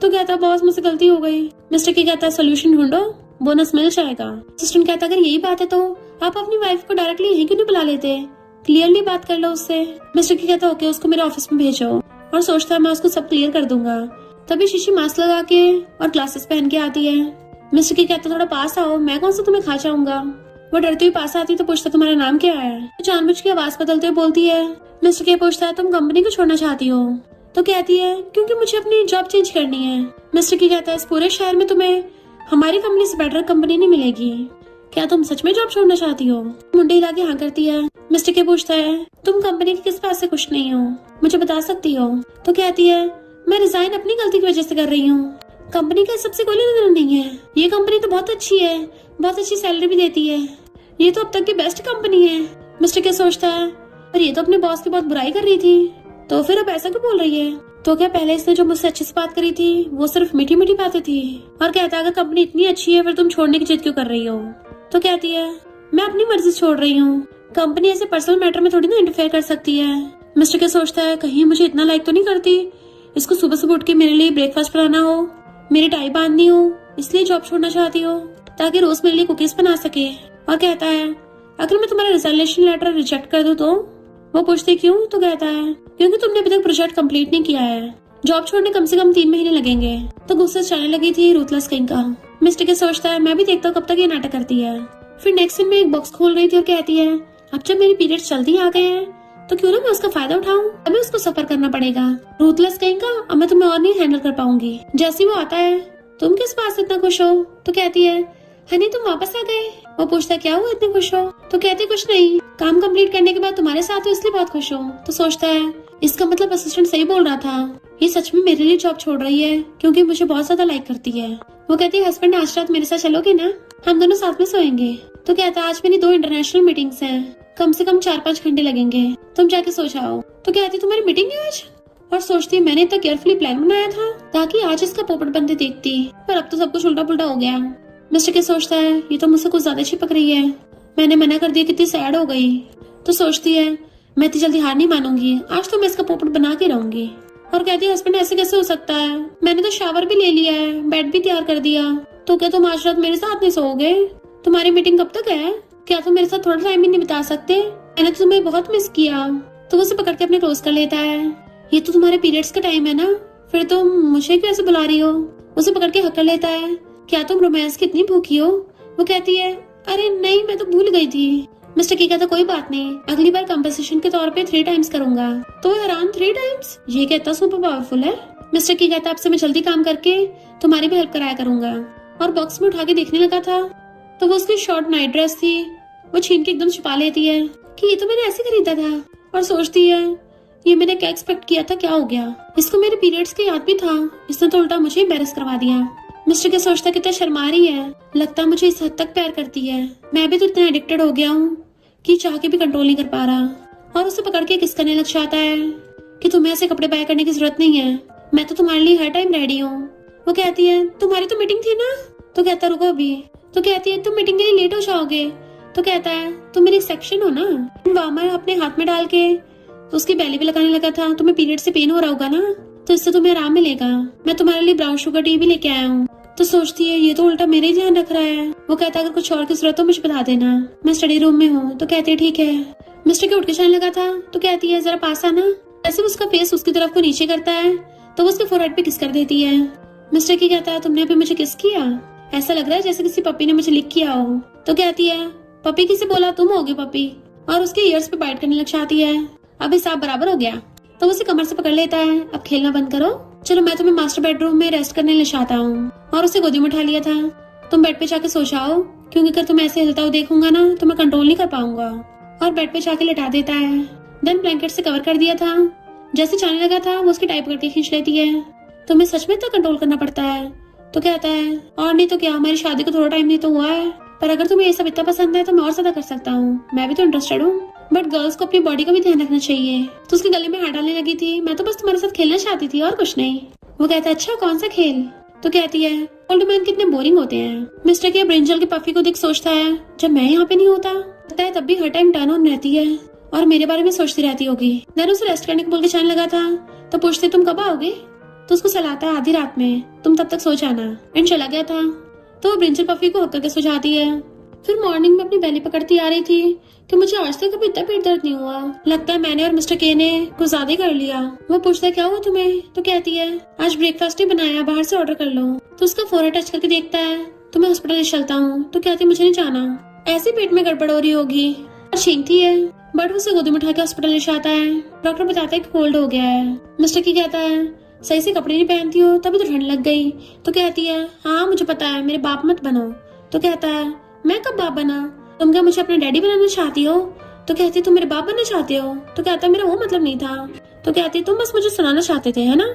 तो कहता है बॉस मुझसे गलती हो गई। मिस्टर की कहता है सोल्यूशन ढूंढो, बोनस मिल जाएगा। असिस्टेंट कहता है अगर यही बात है तो आप अपनी वाइफ को डायरेक्टली यहीं क्यों नहीं बुला लेते, क्लियरली बात कर लो उससे। मिस्टर की कहता है ओके उसको मेरे ऑफिस में भेजो, और सोचता है मैं उसको सब क्लियर कर दूंगा। तभी शीशी मास्क लगा के और ग्लासेस पहन के आती है। मिस्टर की कहता थोड़ा पास आओ, मैं कौन सा तुम्हें खा जाऊंगा। वो डरती हुई पास आती तो पूछता तुम्हारा नाम क्या है। तो जानबूझ के आवाज बदलते हुए बोलती है। मिस्टर के पूछता है तुम कंपनी को छोड़ना चाहती हो। तो कहती है क्योंकि मुझे अपनी जॉब चेंज करनी है। मिस्टर की कहता है इस पूरे शहर में तुम्हें हमारी कंपनी से बेटर कंपनी नहीं मिलेगी, क्या तुम सच में जॉब छोड़ना चाहती हो। मुंडे हिला के हाँ करती है। मिस्टर के पूछता है तुम कंपनी की किस बात से खुश नहीं हो, मुझे बता सकती हो। तो कहती है मैं रिजाइन अपनी गलती की वजह से कर रही हूँ, कंपनी का सबसे कोई लेना नहीं है। ये कंपनी तो बहुत अच्छी है, बहुत अच्छी सैलरी भी देती है, ये तो अब तक की बेस्ट कंपनी है। मिस्टर के सोचता है पर ये तो अपने बॉस की बहुत बुराई कर रही थी, तो फिर अब ऐसा क्यों बोल रही है। तो क्या पहले इसने जो मुझसे अच्छे से बात करी थी वो सिर्फ मीठी मीठी बातें थी। और कहता है अगर कंपनी इतनी अच्छी है फिर तुम छोड़ने की जिद क्यों कर रही हो। तो कहती है मैं अपनी मर्जी से छोड़ रही हूँ, कंपनी ऐसे पर्सनल मैटर में थोड़ी ना इंटरफेयर कर सकती है। मिस्टर के सोचता है कहीं मुझे इतना लाइक तो नहीं करती, इसको सुबह सुबह उठ के मेरे लिए ब्रेकफास्ट बनाना हो, मेरी टाई बांधनी हो, इसलिए जॉब छोड़ना चाहती हो ताकि रोज मेरे लिए कुकीज बना सके। और कहता है अगर मैं तुम्हारा रिजाइनेशन लेटर रिजेक्ट कर दूं तो। वो पूछती क्यों। तो कहता है क्योंकि तुमने अभी तक प्रोजेक्ट कंप्लीट नहीं किया है, जॉब छोड़ने कम से कम 3 महीने लगेंगे। तो गुस्से से चलने लगी थी रूथलेस किंग का। मिस्टर के सोचता है मैं भी देखता हूँ कब तक ये नाटक करती है। फिर नेक्स्ट दिन में एक बॉक्स खोल रही थी और कहती है अब जब मेरे पीरियड्स जल्दी आ गए हैं तो क्यों ना मैं उसका फायदा उठाऊं, अभी उसको सफर करना पड़ेगा। रूथलेस कहीं का अब मैं तुम्हें और नहीं हैंडल कर पाऊंगी। जैसे वो आता है तुम किस बात से इतना खुश हो। तो कहती है हनी तुम वापस आ गए। वो पूछता है क्या हुआ इतने खुश हो। तो कहती कुछ नहीं, काम कंप्लीट करने के बाद तुम्हारे साथ हो इसलिए बहुत खुश हो। तो सोचता है इसका मतलब असिस्टेंट सही बोल रहा था, ये सच में मेरे लिए जॉब छोड़ रही है क्योंकि मुझे बहुत ज्यादा लाइक करती है। वो कहती है हस्बैंड आज रात मेरे साथ चलोगे ना, हम दोनों साथ में सोएंगे। तो कहता है आज मेरी 2 इंटरनेशनल मीटिंग्स हैं, कम से कम 4-5 घंटे लगेंगे, तुम जाके सो जाओ। तो कहती तुम्हारी मीटिंग है आज। और सोचती मैंने इतना केयरफुली प्लान बनाया था ताकि आज इसका पोपट बनते देखती, पर अब तो सब कुछ उल्टा पुल्टा हो गया। मिस्टर के सोचता है ये तो मुझसे कुछ ज्यादा चिपक रही है, मैंने मना कर दिया, कितनी सैड हो गई। तो सोचती है मैं इतनी जल्दी हार नहीं मानूंगी, आज तो मैं इसका पोपट बना के रहूंगी। और कहती है हस्बैंड ऐसे कैसे हो सकता है, मैंने तो शावर भी ले लिया है, बेड भी तैयार कर दिया, तो क्या तुम आज रात मेरे साथ नहीं सोओगे? तुम्हारी मीटिंग कब तक है? क्या तुम मेरे साथ थोड़ा टाइम भी नहीं बिता सकते? मैंने तो तुम्हें बहुत मिस किया। तो वो उसे पकड़ के अपने क्लोज कर लेता है। ये तो तुम्हारे पीरियड्स का टाइम है ना, फिर तुम मुझे क्यों ऐसे बुला रही हो? उसे पकड़ के हक कर लेता है। क्या तुम रोमांस की इतनी भूखी हो? वो कहती है अरे नहीं, मैं तो भूल गई थी। मिस्टर की कहता कोई बात नहीं, अगली बार कंपनसेशन के तौर पे 3 टाइम्स करूंगा। तो हैरान 3 टाइम्स, ये कहता सुपर पावरफुल है। मिस्टर की कहता आपसे मैं जल्दी काम करके तुम्हारी भी हेल्प कराया करूंगा। और बॉक्स में उठा के देखने लगा था तो वो उसकी शॉर्ट नाइट ड्रेस थी, वो छीन के एकदम छुपा लेती है कि ये तो मैंने ऐसे खरीदा था। और सोचती है ये मैंने क्या एक्सपेक्ट किया था, क्या हो गया, इसको मेरे पीरियड्स का याद भी था, इसने तो उल्टा मुझे एम्बैरेस करवा दिया। मिस्टर के सोचता कितना शर्मा रही है, लगता मुझे इस हद तक प्यार करती है, मैं भी तो इतना एडिक्टेड हो गया हूँ कि चाह के भी कंट्रोल नहीं कर पा रहा। और उसे पकड़ के किस करने लग जाता है कि तुम्हें ऐसे कपड़े बाय करने की जरूरत नहीं है, मैं तो तुम्हारे लिए हर टाइम रेडी हूँ। वो कहती है तुम्हारी तो मीटिंग थी ना? तो कहता रुको अभी। तो कहती है तुम मीटिंग के लिए लेट हो जाओगे। तो कहता है तुम मेरी सेक्शन हो ना। वार्मर अपने हाथ में डाल के तो उसकी बेली भी लगाने लगा था, तुम्हें पीरियड से पेन हो रहा होगा ना, तो इससे तुम्हें आराम मिलेगा, मैं तुम्हारे लिए ब्राउन शुगर टी भी लेके आया हूँ। तो सोचती है ये तो उल्टा मेरे ही ध्यान रख रहा है। वो कहता है अगर कुछ और की जरूरत हो मुझे बता देना, मैं स्टडी रूम में हूँ। तो कहती है ठीक है। मिस्टर के उठ के जाने लगा था तो कहती है जरा पास आना। ऐसे उसका फेस उसकी तरफ को नीचे करता है तो वो उसके फोरहेड पे किस कर देती है। मिस्टर की कहता है तुमने अभी मुझे किस किया, ऐसा लग रहा है जैसे किसी पपी ने मुझे लिख किया हो। तो कहती है पपी किसे बोला, तुम होगे पपी। और उसके ईयर्स पे बाइट करने लग जाती है। अब हिसाब बराबर हो गया। तो उसे कमर से पकड़ लेता है, अब खेलना बंद करो, चलो मैं तुम्हें मास्टर बेडरूम में रेस्ट करने ले जाता हूँ। और उसे गोदी में उठा लिया था, तुम बेड पे जाके सो जाओ, क्योंकि अगर तुम्हें ऐसे हिलता हुआ देखूंगा ना तो मैं कंट्रोल नहीं कर पाऊंगा। और बेड पे जाके लेटा देता है। देन ब्लैंकेट से कवर कर दिया था, जैसे जाने लगा था वो उसकी टाइप करके खींच लेती है। तुम्हें सच में तो कंट्रोल करना पड़ता है। तो कहता है और नहीं तो क्या, हमारी शादी को थोड़ा टाइम नहीं तो हुआ है, पर अगर तुम्हें ये सब इतना पसंद है तो मैं और ज्यादा कर सकता हूँ, मैं भी तो इंटरेस्टेड हूँ, बट गर्ल्स को अपनी बॉडी का भी ध्यान रखना चाहिए। तो उसके गले में हाथ डालने लगी थी, मैं तो बस तुम्हारे साथ खेलना चाहती थी और कुछ नहीं। वो कहता है अच्छा कौन सा खेल? तो कहती है ओल्ड मैन कितने बोरिंग होते हैं। मिस्टर के ब्रिंजल के पफी को देख सोचता है जब मैं यहाँ पे नहीं होता तब भी हर टाइम टर्न ऑन रहती है और मेरे बारे में सोचती रहती होगी। देन उसे रेस्ट करने को बोल के जाने लगा था तो पूछते तुम कब आओगे? तो उसको सलाहता है आधी रात में, तुम तब तक सो जाना। एंड चला गया था। तो वो ब्रिंजल पफी को हक करके सो जाती है। फिर मॉर्निंग में अपनी बेली पकड़ती आ रही थी कि मुझे आज तक कभी इतना पेट दर्द नहीं हुआ, लगता है मैंने और मिस्टर के ने कुछ ज्यादा ही कर लिया। वो पूछता है क्या हुआ तुम्हें? तो कहती है आज ब्रेकफास्ट ही बनाया, बाहर से ऑर्डर कर लो। तो उसका फोरहेड टच करके देखता है तो मैं हॉस्पिटल चलता हूँ। तो कहती है मुझे नहीं जाना, ऐसे पेट में गड़बड़ हो रही होगी। और छींकती है बट उसे गोदी में उठा के हॉस्पिटल ले जाता है। डॉक्टर बताता है कि कोल्ड हो गया है। मिस्टर की कहता है सही से कपड़े नहीं पहनती हो तभी तो ठंड लग गई। तो कहती है हाँ मुझे पता है, मेरे बाप मत बनो। तो कहता है मैं कब बाप बना, तुम क्या मुझे अपने डैडी बनाना चाहती हो? तो कहती तुम मेरे बाप बनना चाहते हो? तो कहता मेरा वो मतलब नहीं था। तो कहती तुम बस मुझे सुनाना चाहते थे, है ना?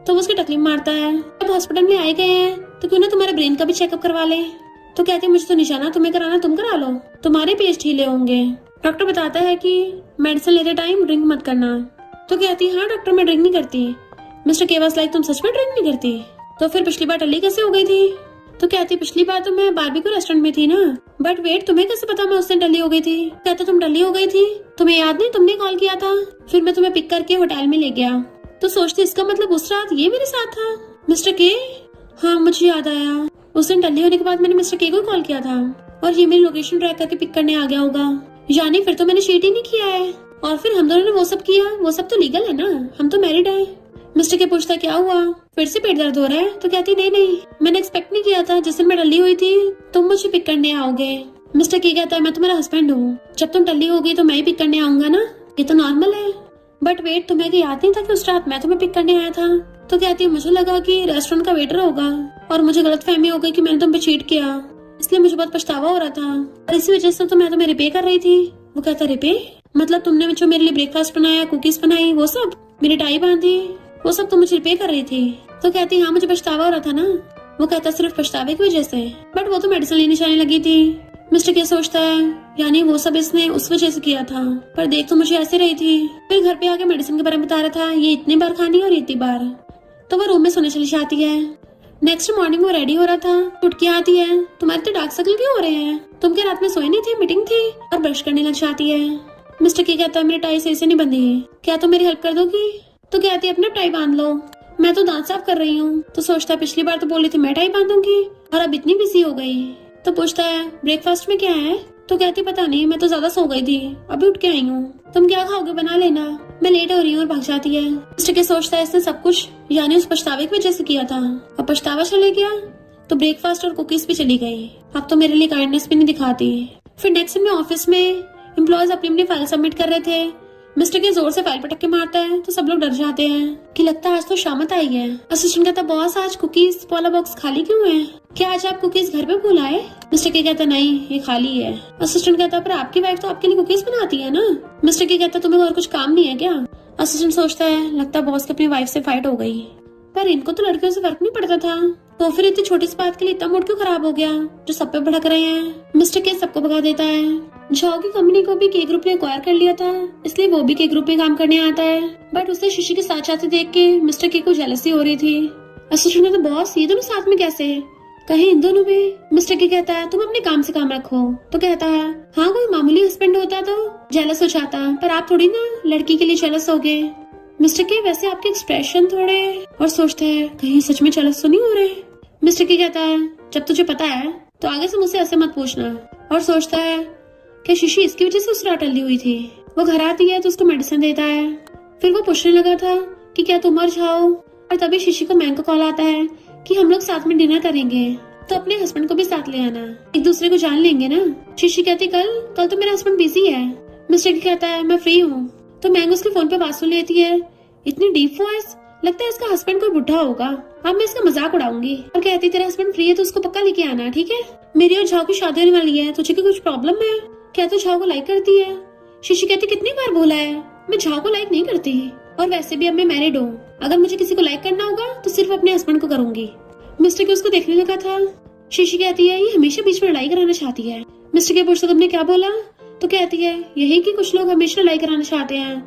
तो वो उसकी टकली मारता है। अब हॉस्पिटल में आए गए हैं तो क्यों ना तुम्हारे ब्रेन का भी चेकअप करवा ले। तो कहती मुझे तो नहीं जाना, तुम्हें कराना तुम करा लो, तुम्हारे पेज ढीले होंगे। डॉक्टर बताता है कि मेडिसिन लेते टाइम ड्रिंक मत करना। तो कहती हाँ डॉक्टर मैं ड्रिंक नहीं करती। मिस्टर के वाज लाइक तुम सच में ड्रिंक नहीं करती? तो फिर पिछली बार टल्ली कैसे हो गई थी? तो कहती पिछली बार तो मैं बारबेक्यू रेस्टोरेंट में थी ना, बट वेट तुम्हें कैसे पता मैं उस दिन टल्ली हो गई थी? कहता तुम टल्ली हो गई थी, तुम्हें याद नहीं तुमने कॉल किया था, फिर मैं तुम्हें पिक करके होटल में ले गया। तो सोचती इसका मतलब उस रात ये मेरे साथ था। मिस्टर के हाँ मुझे याद आया, उस दिन टल्ली होने के बाद मैंने मिस्टर के को कॉल किया था और ये मेरी लोकेशन ट्रैक करके पिक करने आ गया होगा, यानी फिर तो मैंने चीट ही नहीं किया है। और फिर हम दोनों ने वो सब किया, वो सब तो लीगल है ना, हम तो मैरिड है। मिस्टर के पूछता क्या हुआ, फिर से पेट दर्द हो रहा है? तो कहती नहीं मैंने एक्सपेक्ट नहीं किया था जिस दिन मैं टल्ली हुई थी तुम मुझे पिक करने आओगे। मिस्टर के कहता है मैं तुम्हारा हस्बैंड हूँ, जब तुम टल्ली होगी तो मैं ही पिक करने आऊंगा ना, ये तो नॉर्मल है। बट वेट तुम्हें याद नहीं था कि उस रात मैं तुम्हें पिक करने आया था? तो कहती मुझे लगा कि रेस्टोरेंट का वेटर होगा और मुझे गलतफहमी हो गई कि मैंने तुम पे चीट किया, इसलिए मुझे बहुत पछतावा हो रहा था और इसी वजह से तो मैं तुम्हें रिपे कर रही थी। वो कहता रिपे मतलब तुमने जो मेरे लिए ब्रेकफास्ट बनाया, कुकीज बनाई, वो सब, मेरी टाई बांधी, वो सब तुम मुझे रिपे कर रही थी? तो कहती हाँ मुझे पछतावा हो रहा था ना। वो कहता सिर्फ पछतावे की वजह से, बट वो तो मेडिसिन लेने जाने लगी थी। मिस्टर के सोचता है यानी वो सब इसने उस वजह से किया था, पर देख तो मुझे ऐसे रही थी। फिर घर पे आके मेडिसिन के बारे में बता रहा था, ये इतनी बार खानी और इतनी बार। तो वो रूम में सोने चली जाती है। नेक्स्ट मॉर्निंग वो रेडी हो रहा था, उठ के आती है, तुम्हारे तो डार्क सर्कल क्यों हो रहे हैं? तुम क्या रात में सोई नहीं थी? मीटिंग थी? और ब्रश करने लग जाती है। मिस्टर के कहता है मेरी टाई सही से नहीं बंधी, क्या तुम मेरी हेल्प कर दोगी? तो कहती है अपना टाई बांध लो, मैं तो दांत साफ कर रही हूँ। तो सोचता है पिछली बार तो बोली थी मैं टाई बांधूंगी और अब इतनी बिजी हो गई। तो पूछता है ब्रेकफास्ट में क्या है? तो कहती पता नहीं, मैं तो ज्यादा सो गई थी, अभी उठ के आई हूँ। तुम क्या खाओगे? बना लेना, मैं लेट हो रही हूँ। और भाग जाती है। मिस्टर के सोचता है इसने सब कुछ यानी उस पछतावे की वजह से किया था। अब पछतावा चले गया तो ब्रेकफास्ट और कुकीज भी चली गई। अब तो मेरे लिए काइंडनेस भी नहीं दिखाती। फिर नेक्स्ट में ऑफिस में एम्प्लॉयज अपनी अपनी फाइल सबमिट कर रहे थे। मिस्टर के जोर से फाइल पटक के मारता है तो सब लोग डर जाते हैं कि लगता है आज तो शामत आई है। असिस्टेंट कहता बॉस आज कुकीज वाला बॉक्स खाली क्यों है? क्या आज आप कुकीज घर पे भूल आए? मिस्टर के कहता नहीं ये खाली है। असिस्टेंट कहता पर आपकी वाइफ तो आपके लिए कुकीज बनाती है ना। मिस्टर के कहता तुम्हें और कुछ काम नहीं है क्या? असिस्टेंट सोचता है लगता है बॉस की अपनी वाइफ से फाइट हो गई, पर इनको तो लड़कियों से फर्क नहीं पड़ता था, तो फिर इतनी छोटी सी बात के लिए इतना मूड क्यों खराब हो गया जो सब पे भड़क रहे हैं। मिस्टर के सबको भगा देता है। जाओ की कंपनी को भी के ग्रुप ने एक्वायर कर लिया था, इसलिए वो भी के ग्रुप में काम करने आता है। बट उसे शीशी के साथ जाते देख के मिस्टर के को जेलसी हो रही थी। असिस्टेंट कहता बॉस ये दोनों साथ में कैसे? कहीं इन दोनों में? मिस्टर के कहता है तुम अपने काम से काम रखो। तो कहता है हाँ कोई मामूली हस्बैंड होता तो जेलस हो जाता, पर आप थोड़ी ना लड़की के लिए जेलस हो गए। मिस्टर के वैसे आपके एक्सप्रेशन थोड़े, और सोचता है कहीं सच में जेलस तो नहीं हो रहे। मिस्टर के कहता है जब तुझे पता है तो आगे से मुझसे ऐसे मत पूछना। और सोचता है कि शीशी इसकी वजह से उस रात टली हुई थी। वो घर आती है तो उसको मेडिसिन देता है। फिर वो पूछने लगा था कि क्या तुम और जाओ, और तभी शीशी को मैम का कॉल आता है कि हम लोग साथ में डिनर करेंगे, तो अपने हस्बैंड को भी साथ ले आना, एक दूसरे को जान लेंगे ना। शीशी कहती कल तो मेरा हस्बैंड बिजी है। मिस्टर कहता है मैं फ्री हूँ। तो मैंग उसके फोन पे बात सुन लेती है, इतनी डीप वॉइस, लगता है इसका हस्बैंड कोई बुढ़ा होगा। अब मैं इसका मजाक उड़ाऊंगी और कहती तेरा हस्बैंड फ्री है तो उसको पक्का लेके आना, ठीक है? मेरी और झाओ की शादी होने वाली है, तुझे कुछ प्रॉब्लम है क्या? तू झाओ को लाइक करती है? शीशी कहती कितनी बार बोला है मैं झाओ को लाइक नहीं करती, और वैसे भी अब मैं मैरिड हूँ, अगर मुझे किसी को लाइक करना होगा तो सिर्फ अपने हस्बैंड को करूंगी। मिस्टर के उसको देखने लगा था। शीशी कहती है ये हमेशा बीच में लड़ाई कराना चाहती है। मिस्टर के पूछता तुमने क्या बोला? तो कहती है यही कि कुछ लोग हमेशा लड़ाई कराना चाहते हैं।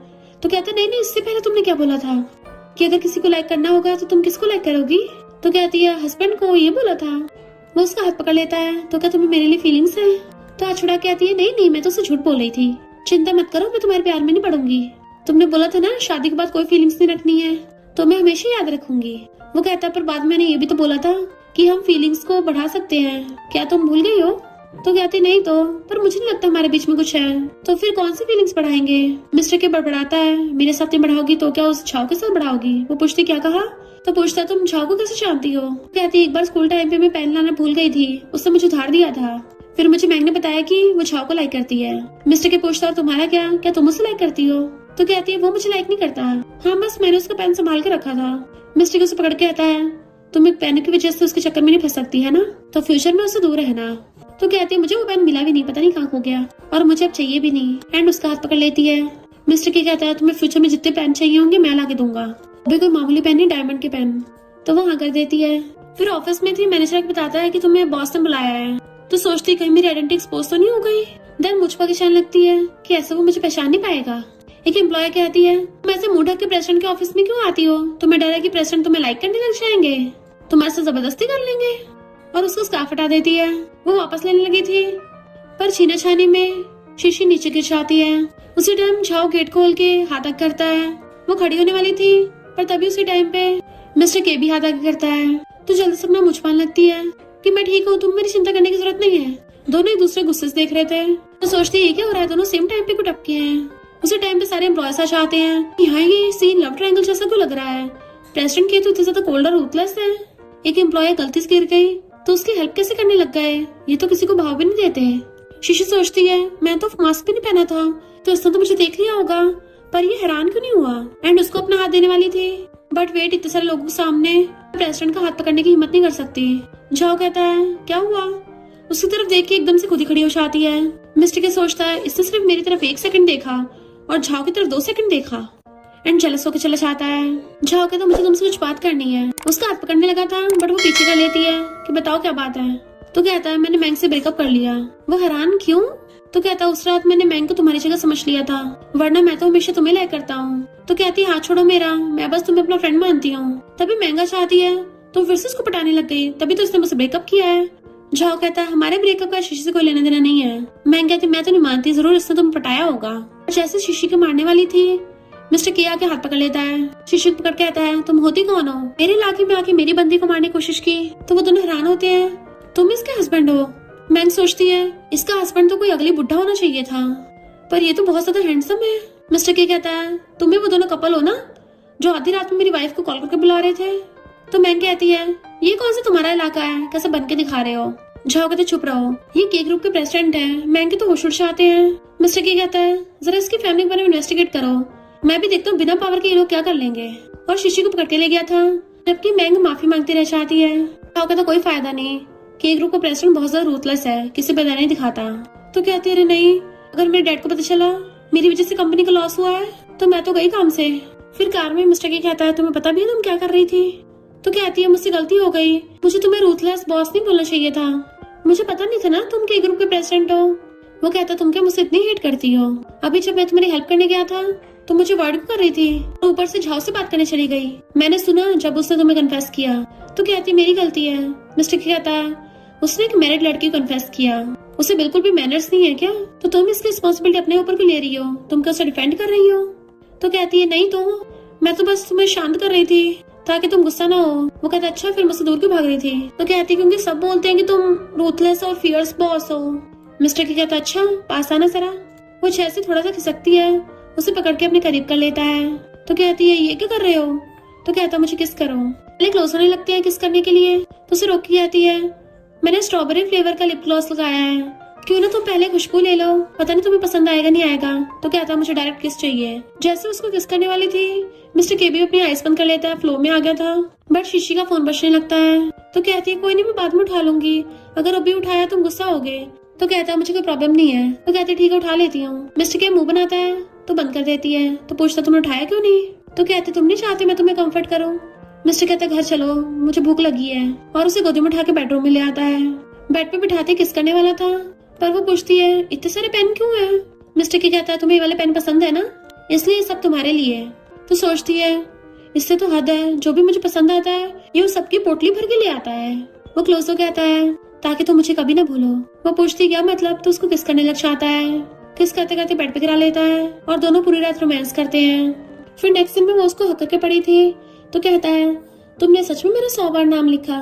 तो कहता नहीं इससे पहले तुमने क्या बोला था कि अगर किसी को लाइक करना होगा तो तुम किसको लाइक करोगी? तो कहती है हस्बैंड को, ये बोला था। वो उसका हाथ पकड़ लेता है। तो क्या तुम्हें मेरे लिए फीलिंग्स है? तो हाथ छुड़ा के आती है नहीं मैं तो उसे झूठ बोल रही थी, चिंता मत करो मैं तुम्हारे प्यार में नहीं पड़ूंगी। तुमने बोला था ना शादी के बाद कोई फीलिंग्स नहीं रखनी है, तो मैं हमेशा याद रखूंगी। वो कहता पर बाद में मैंने ये भी तो बोला था कि हम फीलिंग्स को बढ़ा सकते हैं, क्या तुम भूल गई हो? तो कहती नहीं तो, पर मुझे नहीं लगता हमारे बीच में कुछ है। तो फिर कौन सी फीलिंग्स बढ़ाएंगे? मिस्टर के बड़बड़ाता है मेरे साथ नहीं बढ़ाओगी तो क्या उस झाओ के साथ बढ़ाओगी? वो पूछती क्या कहा? तो पूछता तुम झाओ को कैसे जानती हो? कहती एक बार स्कूल टाइम पे मैं पेन लाना भूल गई थी, उसने मुझे उधार दिया था, फिर मुझे मैंग ने बताया कि वो झाओ को लाइक करती है। मिस्टर के पूछता तुम्हारा क्या तुम उसे लाइक करती हो? तो कहती है वो मुझे लाइक नहीं करता, हाँ बस मैंने उसका पेन संभाल के रखा था। मिस्टर के उसे पकड़ के कहता है तुम एक पेन की वजह से उसके चक्कर में नहीं फंस सकती है ना, तो फ्यूचर में उससे दूर रहना। तो कहती है मुझे वो पेन मिला भी नहीं, पता नहीं कहाँ खो गया, और मुझे अब चाहिए भी नहीं। एंड उसका हाथ पकड़ लेती है। मिस्टर के कहता है तुम्हें फ्यूचर में जितने पेन चाहिए होंगे मैं ला के दूंगा, अभी कोई मामूली पेन नहीं, डायमंड के पेन। तो वो हाँ कर देती है। फिर ऑफिस में थी मैनेजर बताता है कि तुम्हें बॉस ने बुलाया है। तो सोचती कहीं मेरी आइडेंटिटी एक्सपोज तो नहीं हो गई। देन मुझ पर पहचान लगती है कि ऐसे वो मुझे पहचान नहीं पाएगा। एक एम्प्लॉय कहती है तुम ऐसे मुंह ढक के प्रेसिडेंट के ऑफिस में क्यों आती हो? तुम्हें डर है कि प्रेसिडेंट तुम्हें लाइक करने लग जाएंगे, तुम्हारे से जबरदस्ती कर लेंगे। और उसको स्कार्फ हटा देती है। वो वापस लेने लगी थी, पर छीना छानी में शीशी नीचे गिर जाती है। उसी टाइम झाओ गेट खोल के हाथ आगे करता है। वो खड़ी होने वाली थी, पर तभी उसी टाइम पे मिस्टर के भी हाथ आगे करता है। तो जल्दी से अपना मुझ पान लगती है कि मैं ठीक हूँ, तुम मेरी चिंता करने की जरूरत नहीं है। दोनों एक दूसरे गुस्से से देख रहे थे। तो सोचती है क्या हो रहा है, दोनों सेम टाइम पे को टपके हैं। उसी टाइम पे सारे एम्प्लॉयज आ जाते हैं। यहाँ ये सीन लव ट्रायंगल जैसा क्यों लग रहा है? प्रेसिडेंट के तो इतने ज्यादा कोल्ड और रूथलेस है। एक एम्प्लॉय गलती से गिर गई तो उसकी हेल्प कैसे करने लग गए? ये तो किसी को भाव भी नहीं देते। शीशी सोचती है मैं तो मास्क भी नहीं पहना था, तो इसने तो मुझे देख लिया होगा, पर ये हैरान क्यों नहीं हुआ? एंड उसको अपना हाथ देने वाली थी, बट वेट इतने सारे लोगों के सामने प्रेसिडेंट का हाथ पकड़ने की हिम्मत नहीं कर सकती। झाओ कहता है क्या हुआ? उसकी तरफ देख के एकदम से खुद ही खड़ी हो जाती है। मिस्टर के सोचता है इसने सिर्फ मेरी तरफ 1 सेकंड देखा और झाओ की तरफ 2 सेकंड देखा। एंड जेलस होकर चला जाता है। झाओ कहता मुझे तुमसे कुछ बात करनी है। उसका हाथ पकड़ने लगा था, बट वो पीछे कर लेती है कि बताओ क्या बात है। तो कहता है मैंने मैंग से ब्रेकअप कर लिया। वो हैरान क्यों? तो कहता है उस रात मैंने मैंग को तुम्हारी जगह समझ लिया था, वरना मैं तो हमेशा तुम्हें लाइक करता हूँ। तो कहती है हाथ छोड़ो मेरा, मैं बस तुम्हें अपना फ्रेंड मानती हूँ। तभी महंगा चाहती है तो फिर से उसको पटाने लग गई, तभी तो उसने मुझसे ब्रेकअप किया है। झाओ कहता है हमारे ब्रेकअप का शीशी से कोई लेना देना नहीं है। मैं कहती मैं तो नहीं मानती, जरूर इसने तुम्हें पटाया होगा। जैसे शीशी को मारने वाली थी, मिस्टर के आके हाथ पकड़ लेता है। शीशी को पकड़ कहता है तुम होती कौन हो, मेरे इलाके में आके मेरी बंदी को मारने की कोशिश की। तो वो दोनों हैरान होते हैं, तुम इसके हस्बैंड हो। मैंग सोचती है इसका हस्बैंड तो कोई अगली बुढ़ा होना चाहिए था, पर ये तो बहुत ज्यादा हैंडसम है। मिस्टर के कहता है तुम भी वो दोनों कपल हो ना जो आधी रात में मेरी वाइफ को कॉल करके बुला रहे थे। तो मैंग कहती है ये कौन सा तुम्हारा इलाका है, कैसे बन के दिखा रहे हो। झाओ कहते चुप रहो, ये के ग्रुप के प्रेसिडेंट है। मैंग के तो होश उड़ जाते हैं। मिस्टर के कहता है जरा इसकी फैमिली के बारे में इन्वेस्टिगेट करो, मैं भी देखता हूँ बिना पावर के ये लोग क्या कर लेंगे। और शीशी को पकड़ के ले गया था, जबकि मैंग माफी मांगती रह जाती है। झाओ कहता कोई फायदा नहीं, के ग्रुप का प्रेसिडेंट बहुत ज्यादा रूथलेस है, किसी पे दया नहीं दिखाता। तो कहती है अरे नहीं, अगर मेरे डैड को पता चला मेरी वजह से कंपनी का लॉस हुआ है तो मैं तो गई काम से। फिर कार में मिस्टर के कहता है तुम्हें पता भी है तुम क्या कर रही थी। तो कहती है मुझसे गलती हो गई, मुझे तुम्हें रूथलेस बॉस नहीं बोलना चाहिए था, मुझे पता नहीं था ना तुम के ग्रुप के प्रेसिडेंट हो। वो कहता तुम क्या मुझसे इतनी हेट करती हो, अभी जब मैं तुम्हारी हेल्प करने गया था तो मुझे वर्ड कर रही थी, तो ऊपर से झाओ से बात करने चली गई। मैंने सुना जब उसने तुम्हें कन्फेस किया। तो कहती मेरी गलती है। मिस्टर के कहता है उसने एक मैरिड लड़की को कन्फेस किया, उसे बिल्कुल भी मैनर्स नहीं है क्या, तो तुम इसकी रिस्पॉन्सिबिलिटी अपने ऊपर क्यों ले रही हो, तुम क्या उसे डिफेंड कर रही हो। तो कहती है नहीं तो मैं तो बस तुम्हें शांत कर रही थी ताकि तुम गुस्सा ना हो। वो कहता अच्छा फिर मुझसे दूर क्यों भाग रही थी। तो कहती क्योंकि सब बोलते हैं कि तुम रूथलेस और फियर्स बॉस हो। मिस्टर के कहता अच्छा पास आना जरा। वो जैसे थोड़ा सा खिसकती है, उसे पकड़ के अपने करीब कर लेता है। तो कहती है ये क्या कर रहे हो। तो कहता मुझे किस करो। पहले क्लोज होने लगती है किस करने के लिए, तो उसे रोक के कहती है मैंने स्ट्रॉबेरी फ्लेवर का लिप ग्लॉस लगाया है, क्यों ना तुम पहले खुशबू ले लो, पता नहीं तुम्हें पसंद आएगा नहीं आएगा। तो कहता मुझे डायरेक्ट किस चाहिए। जैसे उसको किस करने वाली थी, मिस्टर के भी अपनी आइस बंद कर लेता है, फ्लो में आ गया था। बट शीशी का फोन बजने लगता है। तो कहती है कोई नहीं मैं बाद में उठा लूंगी, अगर अभी उठाया तुम गुस्सा होगे। तो कहता है मुझे कोई प्रॉब्लम नहीं है। तो कहती है ठीक है उठा लेती हूँ। मिस्टर के मुंह बनाता है तो बंद कर देती है। तो पूछता तुमने उठाया क्यों नहीं। तो कहते तुम नहीं चाहते मैं तुम्हें कम्फर्ट करूँ। मिस्टर कहता घर चलो मुझे भूख लगी है, और उसे गोदी में उठा के बेडरूम में ले आता है। बेड पे बिठाते किस करने वाला था, पर वो पूछती है इतने सारे पेन क्यों है। मिस्टर के कहता है तुम्हें ये वाले पेन पसंद है ना, इसलिए सब तुम्हारे लिए। तो सोचती है इससे तो हद है, जो भी मुझे पसंद आता है ये वो सबकी पोटली भर के ले आता है। वो क्लोज हो कहता है ताकि तुम मुझे कभी ना भूलो। वो पूछती क्या मतलब, तो उसको किस करने लग जाता है। किस करते करते बेड पे गिरा लेता है और दोनों पूरी रात रोमांस करते हैं। फिर नेक्स्ट दिन में वो उसको हक के पड़ी थी। तो कहता है तुमने सच में मेरा 100 बार नाम लिखा।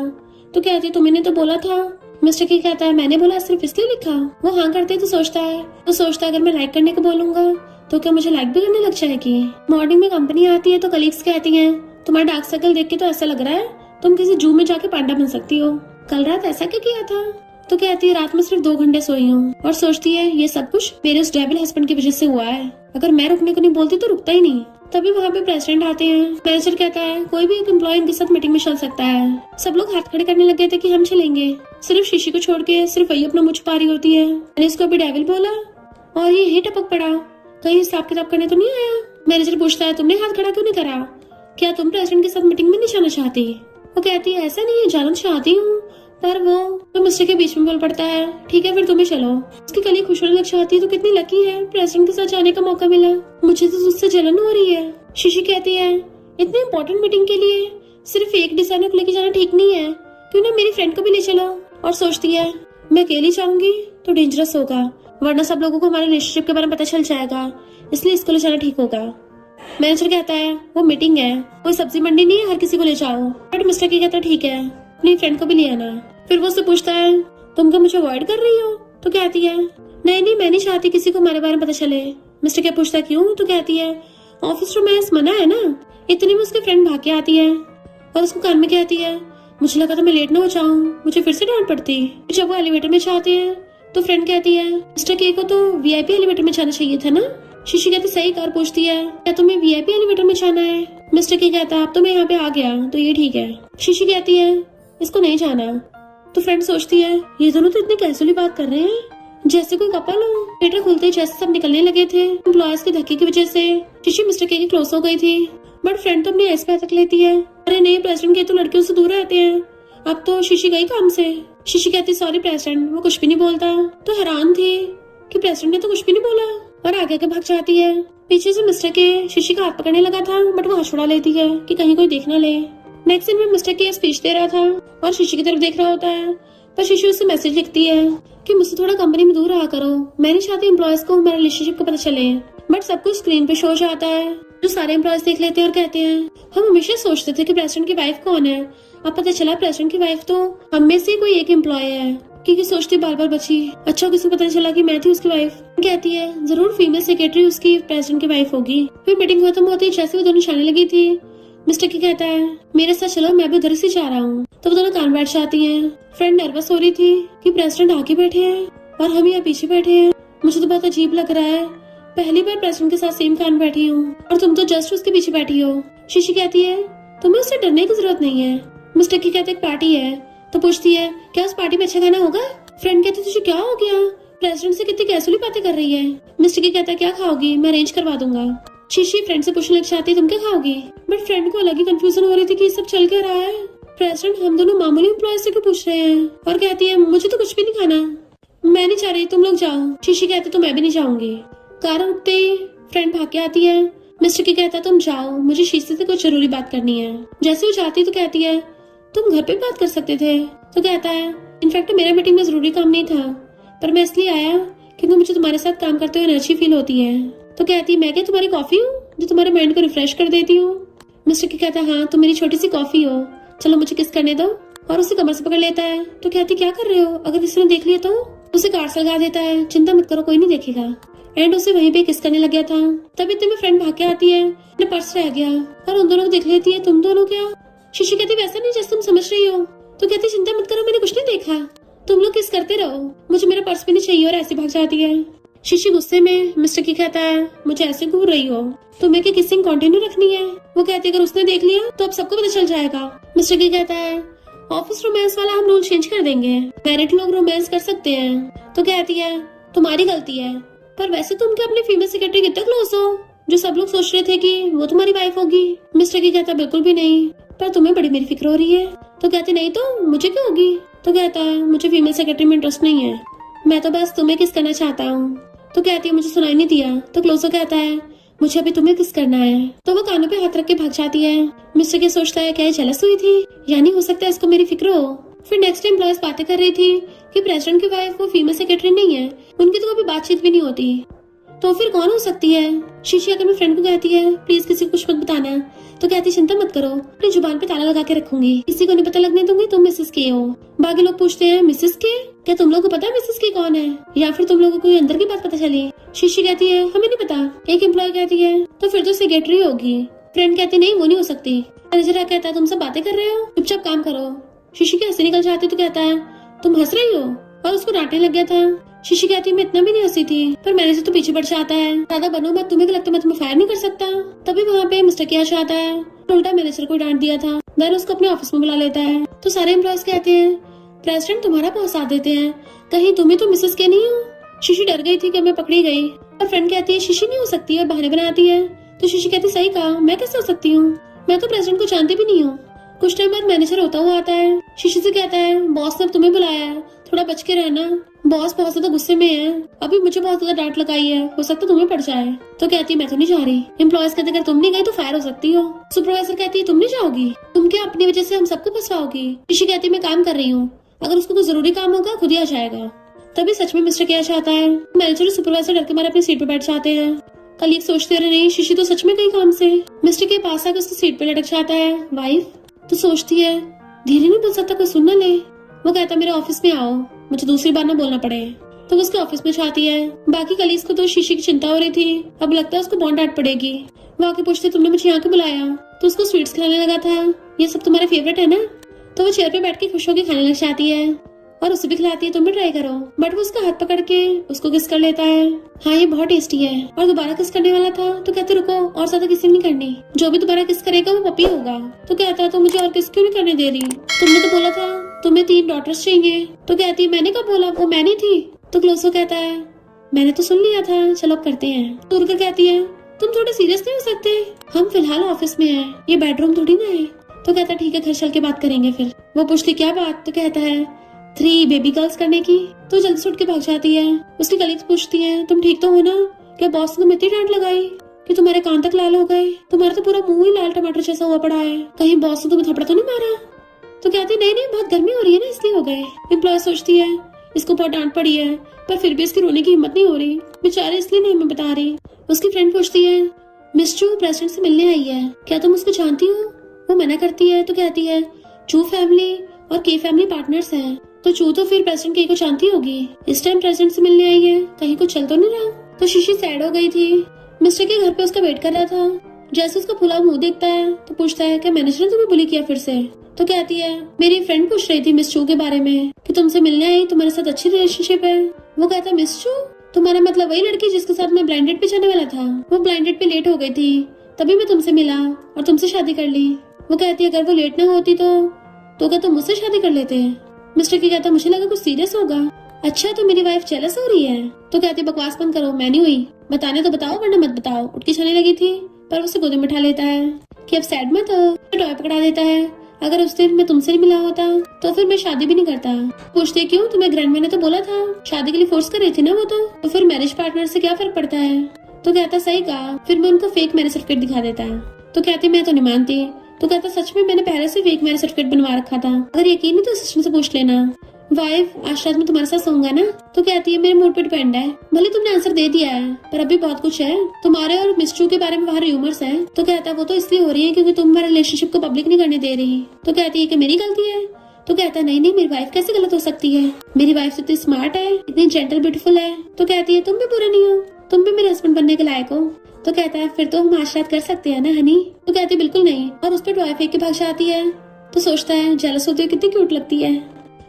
तो कहती तुमने तो बोला था। मिस्टर की कहता है मैंने बोला सिर्फ इसलिए लिखा। वो हाँ करते तो सोचता है अगर मैं लाइक करने को बोलूंगा तो क्या मुझे लाइक भी करने लग जाएगी। मॉर्निंग में कंपनी आती है तो कलीग्स कहती हैं तुम्हारा डार्क सर्कल देख के तो ऐसा लग रहा है तुम किसी जू में जाके पांडा बन सकती हो, कल रात ऐसा क्या किया था। तो कहती है रात में सिर्फ 2 घंटे सोई हूँ। और सोचती है ये सब कुछ मेरे उस डेविल हस्बैंड की वजह से हुआ है, अगर मैं रुकने को नहीं बोलती तो रुकता ही नहीं। तभी वहाँ पे प्रेसिडेंट आते हैं। मैनेजर कहता है कोई भी एक एम्प्लॉय इनके साथ मीटिंग में चल सकता है। सब लोग हाथ खड़े करने लग गए थे कि हम चलेंगे, सिर्फ शीशी को छोड़ के सिर्फ वही अपना मुझ पा रही होती है। मैंने इसको अभी डेविल बोला और ये ही टपक पड़ा, कहीं हिसाब किताब करने तो नहीं आया। मैनेजर पूछता है तुमने हाथ खड़ा क्यों नहीं करा, क्या तुम प्रेसिडेंट के साथ मीटिंग में नहीं जाना चाहती। वो कहती है ऐसा नहीं है जाना चाहती हूँ, पर वो तो मिस्टर के बीच में बोल पड़ता है ठीक है फिर तुम्हें चलो। उसकी कली खुश होने लग जाती है तो कितनी लकी है, प्रेसिडेंट के साथ जाने का मौका मिला, मुझे तो उससे जलन हो रही है। शीशी कहती है इतनी इंपॉर्टेंट मीटिंग के लिए सिर्फ एक डिजाइनर को लेके जाना ठीक नहीं है, क्यों ना मेरी फ्रेंड को भी ले चलो। और सोचती है मैं अकेली जाऊंगी तो डेंजरस होगा, वरना सब लोगों को हमारे रिलेशनशिप के बारे में पता चल जाएगा, इसलिए इसको ले जाना ठीक होगा। मैनेजर कहता है वो मीटिंग है, कोई सब्जी मंडी नहीं है, हर किसी को ले जाओ। बट मिस्टर की कहता है ठीक है अपनी फ्रेंड को भी ले आना। फिर वो उससे पूछता है तुम क्या मुझे अवॉइड कर रही हो। तो कहती है नहीं मैं नहीं चाहती किसी को हमारे बारे में पता चले। मिस्टर क्या पूछता क्यों। तो कहती है ऑफिस रोमांस मना है ना। इतनी में उसकी फ्रेंड भाग के आती है और उसको कान में कहती है मुझे लगा था मैं लेट ना हो जाऊं, मुझे फिर से डांट पड़ती। जब वो एलिवेटर में जाते हैं तो फ्रेंड कहती है मिस्टर के को तो वीआईपी एलिवेटर में जाना चाहिए था ना। शीशी कहती सही कार। पूछती है क्या तुम्हें वीआईपी एलिवेटर में जाना है। मिस्टर के कहता है अब तो मैं यहाँ पे आ गया तो ये ठीक है। शीशी कहती है इसको नहीं जाना। तो फ्रेंड सोचती है ये दोनों तो इतनी कैजुअली बात कर रहे हैं जैसे कोई कपल हो। थिएटर खुलते ही जैसे सब निकलने लगे थे, एम्प्लॉयज के धक्के की वजह से शीशी मिस्टर के क्लोज हो गई थी। बट फ्रेंड तो अपनी आइस पे अटक लेती है, अरे नहीं प्रेसिडेंट के तो लड़कियों से दूर रहते हैं, अब तो शीशी गई काम से। शीशी कहती सॉरी प्रेसिडेंट, वो कुछ भी नहीं बोलता। तो हैरान थी कि प्रेसिडेंट ने तो कुछ भी नहीं बोला और आगे के भाग जाती है। पीछे से मिस्टर के शीशी का हाथ पकड़ने लगा था बट वो हाथ छुड़ा लेती है कि कहीं कोई देख ना ले। नेक्स्ट सीन में मिस्टर के स्पीच दे रहा था और शीशी की तरफ देख रहा होता है, पर शीशी उससे मैसेज लिखती है कि मुझसे थोड़ा कंपनी में दूर रहा करो, मैं नहीं चाहती एम्प्लॉयज को मेरे रिलेशनशिप का पता चले। बट सब कुछ स्क्रीन पे शो जाता है जो सारे एम्प्लॉयज देख लेते हैं और कहते हैं हम हमेशा सोचते थे कि प्रेसिडेंट की वाइफ कौन है, अब पता चला प्रेसिडेंट की वाइफ तो हम में से कोई एक एम्प्लॉय है। क्योंकि सोचती बार बार बची, अच्छा किसी को पता चला कि मैं थी उसकी वाइफ। कहती है जरूर फीमेल सेक्रेटरी उसकी प्रेसिडेंट की वाइफ होगी। फिर मीटिंग खत्म होती है, जैसे वो दोनों जाने लगी थी मिस्टर की कहता है मेरे साथ चलो, मैं भी उधर से जा रहा हूँ। तो वो दोनों कान बैठ जाती हैं। फ्रेंड नर्वस हो रही थी कि प्रेसिडेंट आगे बैठे हैं और हम यहाँ पीछे बैठे हैं, मुझे तो बहुत अजीब लग रहा है, पहली बार प्रेसिडेंट के साथ सेम कान बैठी हूँ और तुम तो जस्ट उसके पीछे बैठी हो। शीशी कहती है तुम्हें उससे डरने की जरूरत नहीं है। मिस्टर की कहते एक पार्टी है, तो पूछती है क्या उस पार्टी में अच्छा गाना होगा। फ्रेंड कहती तुझे क्या हो गया, प्रेसिडेंट से कितनी कैजुअली बातें कर रही है। मिस्टर की कहता है क्या खाओगी, मैं अरेंज करवा दूंगा। शीशी फ्रेंड से पूछने लग जाती है तुम क्या खाओगी, बट फ्रेंड को अलग ही कंफ्यूजन हो रही थी कि सब चल क्या रहा है। प्रेसिडेंट हम दोनों मामूली एम्प्लॉय से क्यों पूछ रहे हैं और कहती है मुझे तो कुछ भी नहीं खाना, मैं नहीं चाह रही, तुम लोग जाओ। शीशी कहते तो मैं भी नहीं जाऊंगी। कार उठते ही फ्रेंड भाग के आती है। मिस्टर की कहता तुम जाओ, मुझे शीशी से कुछ जरूरी बात करनी है। जैसे वो जाती तो कहती है तुम घर पे बात कर सकते थे। तो कहता है इनफैक्ट मेरा मीटिंग में जरूरी काम नहीं था, पर मैं इसलिए आया क्योंकि मुझे तुम्हारे साथ काम करते हुए एनर्जी फील होती है। तो कहती है मैं क्या तुम्हारी कॉफी हूँ जो तुम्हारे माइंड को रिफ्रेश कर देती हूँ। मिस्टर की कहता है हाँ तुम मेरी छोटी सी कॉफी हो, चलो मुझे किस करने दो। और उसे कमर से पकड़ लेता है। तो कहती क्या कर रहे हो, अगर किसी ने देख लिया तो। उसे कार से लगा देता है, चिंता मत करो कोई नहीं देखेगा। एंड उसे वहीं पे किस करने लग गया था। तब इतने में फ्रेंड भाग के आती है, अपने पर्स रह गया और उन दोनों को देख लेती है तुम दोनों क्या। शीशी कहती वैसा नहीं जैसे तुम समझ रही हो। तो कहती चिंता मत करो मैंने कुछ नहीं देखा, तुम लोग किस करते रहो, मुझे मेरा पर्स भी नहीं चाहिए। और ऐसे भाग जाती है। शीशी गुस्से में मिस्टर की कहता है मुझे ऐसे घूर रही हो, तुम्हें क्या किसिंग कंटिन्यू रखनी है। वो कहती है अगर उसने देख लिया तो अब सबको पता चल जाएगा। मिस्टर की कहता है ऑफिस रोमांस वाला हम रूल चेंज कर देंगे, मैरिड लोग रोमांस कर सकते हैं। तो कहती है तुम्हारी गलती है, पर वैसे तुम क्या अपने फीमेल सेक्रेटरी कितने क्लोज हो जो सब लोग सोच रहे थे कि वो तुम्हारी वाइफ होगी। मिस्टर की कहता बिल्कुल भी नहीं, पर तुम्हें बड़ी मेरी फिक्र हो रही है। तो कहती नहीं तो मुझे क्या होगी। तो कहता है मुझे फीमेल सेक्रेटरी में इंटरेस्ट नहीं है, मैं तो बस तुम्हें किस करना चाहता हूँ। तो कहती है मुझे सुनाई नहीं दिया। तो क्लोजो कहता है मुझे अभी तुम्हें किस करना है। तो वो कानों पे हाथ रख के भाग जाती है। मिस्टर के सोचता है क्या जेलस हुई थी, यानी हो सकता है इसको मेरी फिक्र हो। फिर नेक्स्ट एम्प्लॉयज बातें कर रही थी कि प्रेसिडेंट की वाइफ वो फीमेल सेक्रेटरी नहीं है, उनकी तो कभी बातचीत भी नहीं होती, तो फिर कौन हो सकती है। शीशी आकर मेरी फ्रेंड को कहती है प्लीज किसी को कुछ मत बताना। तो कहती चिंता मत करो, अपनी जुबान पे ताला लगा के रखूंगी, किसी को नहीं पता लगने दूंगी तुम मिसेस के हो। बाकी लोग पूछते हैं मिसेस के, क्या तुम लोगों को पता है मिसेस के कौन है, या फिर तुम लोगों को कोई अंदर की बात पता चली। शीशी कहती है हमें नहीं पता। एक एम्प्लॉय कहती है तो फिर तो सेक्रेटरी होगी। फ्रेंड कहती नहीं वो नहीं हो सकती। मैनेजर कहता है तुम सब बातें कर रहे हो, चुपचाप काम करो। शीशी के हंसी निकल जाती तो कहता है तुम हंस रही हो, और उसको डांटने लग गया था। शीशी कहती है मैं इतना भी नहीं हंसी थी, पर मैनेजर तो पीछे बढ़ जाता है, ज्यादा बनो मत, तुम्हें क्या लगता है मैं तुम्हें फायर नहीं कर सकता। तभी वहाँ पे मिस्टर कियाश आता है, उल्टा मैनेजर को डांट दिया था। देन उसको अपने ऑफिस में बुला लेता है। तो सारे एम्प्लॉयज कहते हैं प्रेसिडेंट तुम्हारा बहुत साथ देते हैं, कहीं तुम्हें तो मिसेस के नहीं हो। शीशी डर गई थी कि मैं पकड़ी गई, और फ्रेंड कहती है शीशी नहीं हो सकती है, बहाने बनाती है। तो शीशी कहती सही कहा, मैं कैसे हो सकती हूँ, मैं तो प्रेसिडेंट को जानती भी नहीं हूँ। कुछ टाइम बाद मैनेजर होता हुआ आता है। शीशी से कहता है बॉस ने तुम्हें बुलाया है, थोड़ा बच के रहना, बॉस बहुत ज्यादा गुस्से में है, अभी मुझे बहुत ज्यादा डांट लगाई है, हो सकता है तुम्हें पड़ जाए। तो कहती है मैं तो नहीं जा रही। एम्प्लॉयज कहते अगर तुम नहीं गई तो फायर हो सकती हो। सुपरवाइजर कहती है तुम नहीं जाओगी, तुम क्या अपनी वजह से हम सबको फंसवाओगी। शीशी कहती है मैं काम कर रही हूँ, अगर उसको कोई जरूरी काम होगा खुद ही आ जाएगा। तभी सच में मिस्टर कियाश आता है। मैनेजर और सुपरवाइजर डर के मारे अपनी सीट पे बैठ जाते हैं। कलीग सोचते रहे नहीं शीशी तो सच में गई काम से। मिस्टर के पास आकर उसकी सीट पे लटक जाता है। वाइफ तो सोचती है धीरे नहीं बोल सकता, कोई सुन ना ले। वो कहता मेरे ऑफिस में आओ, मुझे दूसरी बार ना बोलना पड़े। तो वो उसके ऑफिस में जाती है। बाकी कलीग्स को तो शीशी की चिंता हो रही थी, अब लगता है उसको बहुत डांट पड़ेगी। वो आके पूछते तुमने मुझे यहाँ क्यों बुलाया। तो उसको स्वीट्स खिलाने लगा था, ये सब तुम्हारे फेवरेट है ना। तो वो चेयर पे बैठ के खुश होकर खाने लग जाती है और उसे भी खिलाती है तुम भी ट्राई करो। बट वो उसका हाथ पकड़ के उसको किस कर लेता है। हाँ ये बहुत टेस्टी है। और दोबारा किस करने वाला था तो कहते रुको और ज्यादा किसिंग नहीं करनी, जो भी दोबारा किस करेगा वो पपी होगा। तो कहता तो मुझे और किस क्यों नहीं करने दे रही, तुमने तो बोला था तुम्हें 3 डॉटर्स चाहिए। तो कहती मैंने कब बोला, वो मैं नहीं थी। तो क्लोसो कहता है मैंने तो सुन लिया था, चलो अब करते हैं। तो उड़कर कहती है तुम थोड़े सीरियस नहीं हो सकते, हम फिलहाल ऑफिस में हैं, ये बेडरूम थोड़ी ना है। तो कहता ठीक है घर चल के बात करेंगे फिर। वो पूछती क्या बात, तो कहता है 3 बेबी गर्ल्स करने की। तो जल्दी से उठ के भाग जाती है। उसकी कलीग्स पूछती है तुम ठीक तो हो ना, क्या बॉस ने तुम्हें इतनी डांट लगाई कि तुम्हारे कान तक लाल हो गए, तुम्हारा तो पूरा मुंह ही लाल टमाटर जैसा हुआ पड़ा है, कहीं बॉस ने तुम्हें थप्पड़ तो नहीं मारा। तो कहती नहीं नहीं बहुत गर्मी हो रही है ना इसलिए हो गए। एम्प्लॉय सोचती है इसको बहुत डांट पड़ी है पर फिर भी इसकी रोने की हिम्मत नहीं हो रही, बेचारे इसलिए नहीं हमें बता रही। उसकी फ्रेंड पूछती है मिस चू प्रेसिडेंट से मिलने आई है, क्या तुम उसको जानती हो। वो मना करती है। तो कहती है चू फैमिली और के फैमिली पार्टनर्स हैं, तो चू तो फिर प्रेसिडेंट के को जानती होगी, इस टाइम प्रेसिडेंट से मिलने आई है, कहीं कुछ चल तो नहीं रहा। तो शीशी सैड हो गई थी। मिस्टर के घर पे उसका वेट कर रहा था। जैसे उसका फुला मुंह देखता है तो पूछता है क्या मैनेजर ने तुम्हें बुली किया फिर से। तो कहती है मेरी फ्रेंड पूछ रही थी मिस चू के बारे में कि तुमसे मिलने आई, तुम्हारे साथ अच्छी रिलेशनशिप है। वो कहता है मिस चू तुम्हारा मतलब वही लड़की जिसके साथ मैं ब्लाइंड डेट पे जाने वाला था, वो ब्लाइंड डेट पे लेट हो गई थी तभी मैं तुमसे मिला और तुमसे शादी कर ली। वो कहती है अगर वो लेट ना होती तो क्या तुम मुझसे शादी कर लेते। मिस्टर की कहता मुझे लगा कुछ सीरियस होगा। अच्छा तो मेरी वाइफ जेलस हो रही है। तो कहती बकवास बंद करो, मैं नहीं हुई, बताने तो बताओ वरना मत बताओ। उठ के चलने लगी थी पर उसे गोदी में उठा लेता है कि अब सैड मत हो, टॉय पकड़ा देता है अगर उस दिन मैं तुमसे नहीं मिला होता तो फिर मैं शादी भी नहीं करता। पूछते क्यों, तुम्हें ग्रैंडमा ने तो बोला था, शादी के लिए फोर्स कर रही थी ना वो, तो फिर मैरिज पार्टनर से क्या फर्क पड़ता है। तो कहता सही कहा, फिर मैं उनको फेक मैरिज सर्टिफिकेट दिखा देता है। तो कहती मैं तो नहीं मानती। तो कहता सच में मैंने पहले से फेक मैरिज सर्टिफिकेट बनवा रखा था, अगर यकीन नहीं तो असिस्टेंट से पूछ लेना। वाइफ आज रात में तुम्हारे साथ सोऊंगा ना। तो कहती है मेरे मूड पे डिपेंड है, भले तुमने आंसर दे दिया है पर अभी बहुत कुछ है, तुम्हारे और मिस चू के बारे में वहाँ र्यूमर्स हैं। तो कहता है वो तो इसलिए हो रही है क्योंकि तुम हमारे रिलेशनशिप को पब्लिक नहीं करने दे रही। तो कहती है कि मेरी गलती है। तो कहता है नहीं नहीं मेरी वाइफ कैसे गलत हो सकती है, मेरी वाइफ तो इतनी स्मार्ट है, इतनी जेंटल ब्यूटीफुल है। तो कहती है तुम भी बुरे नहीं हो, तुम भी मेरे हस्बैंड बनने के लायक हो। तो कहता है फिर तो हम आज रात कर सकते हैं ना हनी। तो कहती है बिल्कुल नहीं, और उस पर टॉय फेंक के भाग जाती है। तो सोचता है जेलस होती है कितनी क्यूट लगती है।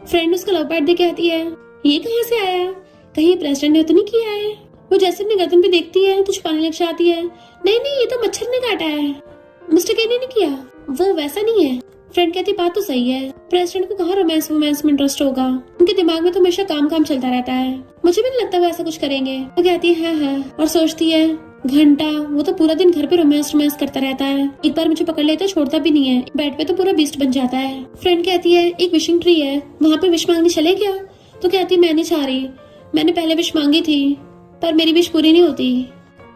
फ्रेंड उसका लव बर्थ दे कहती है ये कहाँ से आया, कहीं प्रेसिडेंट ने तो नहीं किया है। वो जैसे अपने गर्दन पे देखती है तो छुपाने लग जाती है, नहीं नहीं ये तो मच्छर ने काटा है, मिस्टर के ने नहीं किया, वो वैसा नहीं है। फ्रेंड कहती बात तो सही है, प्रेसिडेंट को कहाँ रोमांस वोमांस में इंटरेस्ट होगा, उनके दिमाग में तो हमेशा काम काम चलता रहता है, मुझे भी नहीं लगता वो ऐसा कुछ करेंगे। वो कहती है हाँ, और सोचती है घंटा वो तो पूरा दिन घर पे रोमांस करता रहता है, एक बार मुझे पकड़ लेता है छोड़ता भी नहीं है, बेड पे तो पूरा बीस्ट बन जाता है। फ्रेंड कहती है एक विशिंग ट्री है, वहाँ पे विश मांगने चले क्या। तो कहती है मैं नहीं चाह रही, मैंने पहले विश मांगी थी पर मेरी विश पूरी नहीं होती।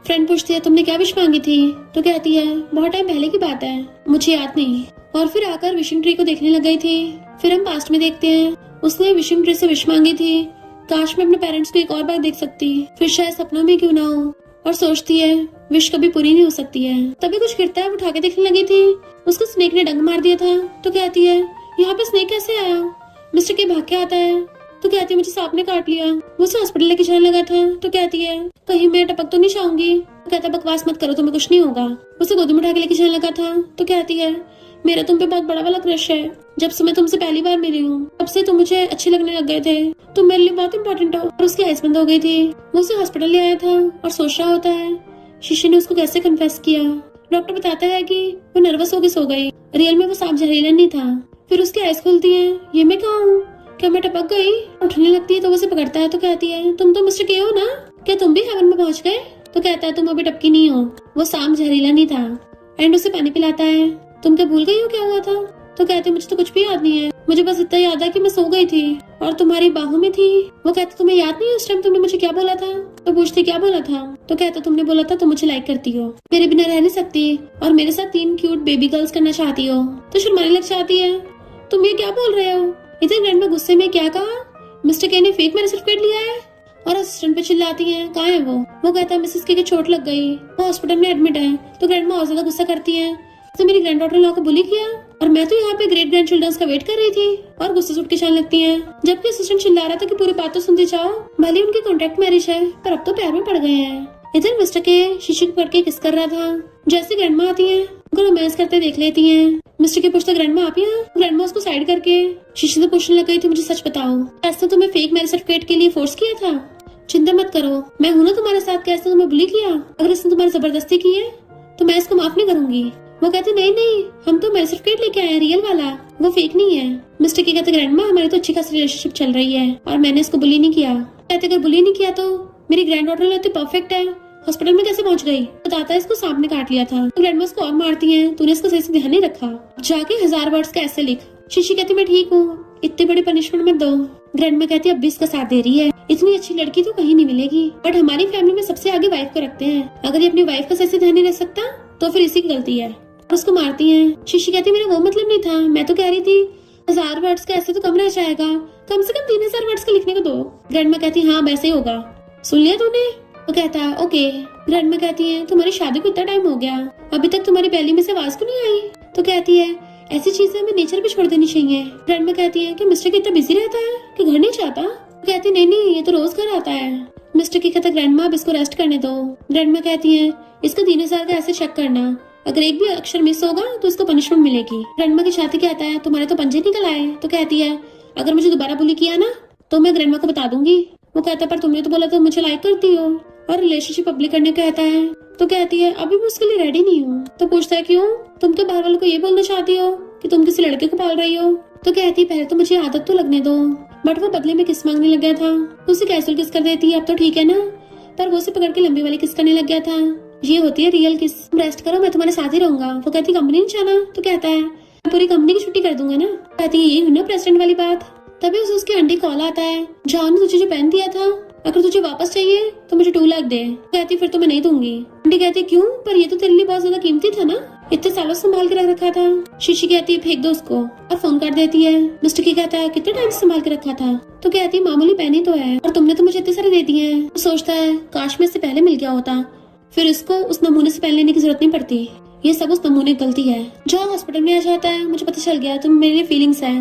फ्रेंड पूछती है तुमने क्या विश मांगी थी। तो कहती है बहुत टाइम पहले की बात है, मुझे याद नहीं। और फिर आकर विशिंग ट्री को देखने लग गई थी। फिर हम पास्ट में देखते हैं उसने विशिंग ट्री से विश मांगी थी, काश मैं अपने पेरेंट्स को एक और बार देख सकती, फिर शायद सपनों में क्यों ना हो। और सोचती है विश कभी पूरी नहीं हो सकती है। तभी कुछ गिरता है, उठा के देखने लगी थी, उसको स्नेक ने डंक मार दिया था। तो कहती है यहाँ पे स्नेक कैसे आया। मिस्टर के भाग के आता है। तो कहती है मुझे सांप ने काट लिया, मुझे हॉस्पिटल लेके जाने लगा था। तो कहती है कहीं मैं टपक तो नहीं जाऊंगी। तो कहता बकवास मत करो, तुम्हें कुछ नहीं होगा, उसे गोदी में उठा के लेके जाने लगा था। तो कहती है मेरा तुम पे बहुत बड़ा वाला क्रश है, जब से मैं तुमसे पहली बार मिली हूँ तब से तुम मुझे अच्छे लगने लग गए थे, तुम मेरे लिए बहुत इंपॉर्टेंट हो। और उसकी आइस बंद हो गई थी। वो उसे हॉस्पिटल ले आया था और सोच रहा होता है शीशी ने उसको कैसे कन्फेस किया। डॉक्टर बताता है कि वो नर्वस होकर सो गई, रियल में वो सांप जहरीला नहीं था। फिर उसकी आइस खुलती है, ये मैं कहाँ हूँ, क्या मैं टपक गई। उठने लगती है तो वो उसे पकड़ता है। तो कहती है तुम तो मिस्टर के हो ना, क्या तुम भी हेवन में पहुंच गए। तो कहता है तुम अभी टपकी नहीं हो, वो सांप जहरीला नहीं था। एंड उसे पानी पिलाता है। तुम क्या भूल गई हो क्या हुआ था। तो कहते मुझे तो कुछ भी याद नहीं है, मुझे बस इतना याद है कि मैं सो गई थी और तुम्हारी बाहों में थी। वो कहते तुम्हें याद नहीं उस टाइम तुमने मुझे क्या बोला था। तो पूछती क्या बोला था। तो कहता तुमने बोला था तुम मुझे लाइक करती हो, मेरे बिना रह नहीं सकती और मेरे साथ 3 क्यूट बेबी गर्ल्स करना चाहती हो। तो शर्माने लग जाती है, तुम ये क्या बोल रहे हो। इतने ग्रैंड में गुस्से में क्या कहा, मिस्टर के ने फेक मैरिज सर्टिफिकेट लिया है। और असिस्टेंट पे चिल्लाती है कहाँ है वो कहता है मिसेस के चोट लग गई, वो हॉस्पिटल में एडमिट है। तो ग्रैंडमा और ज्यादा गुस्सा करती है, तो मेरी ग्रैंड डॉटर लॉ को बुली किया और मैं तो यहाँ पे ग्रेट ग्रैंड चिल्ड्रंस का वेट कर रही थी। और गुस्से से उठ के चलने लगती है। जबकि असिस्टेंट चिल्ला रहा था कि पूरी बात तो सुनते जाओ, भले उनकी कॉन्ट्रैक्ट मैरिज है पर अब तो प्यार में पड़ गए हैं। इधर मिस्टर के शीशी को पकड़ के किस कर रहा था। जैसे ग्रैंडमा आती है उनको रोमांस करते देख लेती हैं। मिस्टर के पूछता ग्रैंडमा आप यहाँ। ग्रैंडमा उसको साइड करके शीशी से पूछने लग गई थी मुझे सच बताओ, ऐसे तुम्हें फेक मैरिज सर्टिफिकेट के लिए फोर्स किया था। चिंता मत करो, मैं हूं ना तुम्हारे साथ, कैसे तुम्हें बुली किया, अगर इसने तुम्हारी जबरदस्ती की है तो मैं इसको माफ नहीं करूंगी। वो कहते नहीं नहीं हम तो मैरिज सर्टिफिकेट लेके आए हैं रियल वाला, वो फेक नहीं है। मिस्टर के कहते ग्रैंडमा हमारी तो अच्छी खासी रिलेशनशिप चल रही है और मैंने इसको बुली नहीं किया। कहते अगर बुली नहीं किया तो मेरी ग्रैंड डॉटर तो परफेक्ट है, हॉस्पिटल में कैसे पहुंच गई। बताता है इसको सांप ने काट लिया था। तो ग्रैंडमा इसको और मारती है, तूने इसको सही से ध्यान नहीं रखा, जाके 1000 वर्ड्स का ऐसे लिख शीशी कहती मैं ठीक हूँ, इतनी बड़ी पनिशमेंट मत दो। ग्रैंडमा कहती अब भी इसका साथ दे रही है, इतनी अच्छी लड़की तो कहीं नहीं मिलेगी। बट हमारी फैमिली में सबसे आगे वाइफ को रखते हैं, अगर ये अपनी वाइफ का सही से ध्यान नहीं रख सकता तो फिर इसी की गलती है। और उसको मारती है। शीशी कहती मेरा वो मतलब नहीं था, मैं तो कह रही थी 1000 वर्ड्स का ऐसे तो कम रह जाएगा, कम से कम 3000 वर्ड्स का लिखने को दो। ग्रैंडमा कहती हाँ वैसे ही होगा, सुन लिया तूने? वो कहता है ओके। ग्रैंडमा कहती है तुम्हारी शादी को इतना टाइम हो गया, अभी तक तुम्हारी बैली में से आवाज क्यों नहीं आई? तो कहती है ऐसी चीजें हमें नेचर पे छोड़ देनी चाहिए। ग्रैंडमा कहती है कि मिस्टर कितना बिजी रहता है कि घर नहीं चाहता? तो कहती नहीं ये तो रोज घर आता है। मिस्टर की कहता ग्रैंडमा अब इसको रेस्ट करने दो। ग्रैंडमा कहती है इसका 3000 का ऐसे चेक करना, अगर एक भी अक्षर मिस होगा तो इसको पनिशमेंट मिलेगी। ग्रैंडमा की छाती कहता है तुम्हारे तो पंजे निकल आए। तो कहती है अगर मुझे दोबारा बुली किया ना तो मैं ग्रैंडमा को बता दूंगी। वो कहता है पर तुमने तो बोला तो मुझे लाइक करती हो और रिलेशनशिप पब्लिक करने कहता है। तो कहती है अभी मैं उसके लिए रेडी नहीं हूँ। तो पूछता है क्यों? तुम तो बाहर वालों को ये बोलना चाहती हो कि तुम किसी लड़के को पाल रही हो। तो कहती है पहले तो मुझे आदत तो लगने दो। बट वो बदले में किस मांगने लग गया था, तो उसे कैजुअल किस कर देती है अब तो ठीक है ना, पर वो उसे पकड़ के लंबी वाली किस करने लग गया था। ये होती है रियल किस। रेस्ट करो मैं तुम्हारे साथ ही रहूंगा। वो कहती कंपनी नहीं जाना। तो कहता है मैं पूरी कंपनी की छुट्टी कर दूंगा ना। कहती है ये हुई ना प्रेसिडेंट वाली बात। तभी उसे उसकी आंटी कॉल आता है जॉन ने तुझे जो पेन दिया था अगर तुझे वापस चाहिए तो मुझे 2 लाख दे। कहती फिर तो मैं नहीं दूंगी। आंटी कहती क्यों? पर ये तो तेरे लिए बहुत ज्यादा कीमती था ना, इतने सालों से संभाल के रख रखा था। शीशी कहती है फेंक दो उसको और फोन कर देती है। मिस्टर की कहता है कितने टाइम से संभाल के रखा था? तो कहती है मामूली पेन ही तो है और तुमने तो मुझे इतने सारे दे दिए हैं। तो सोचता है काश में इससे पहले मिल गया होता, फिर इसको उस नमूने से पेन लेने की जरूरत नहीं पड़ती। ये सब उस नमूने की गलती है। जो हॉस्पिटल में आ जाता है मुझे पता चल गया तुम मेरे लिए फीलिंग्स है।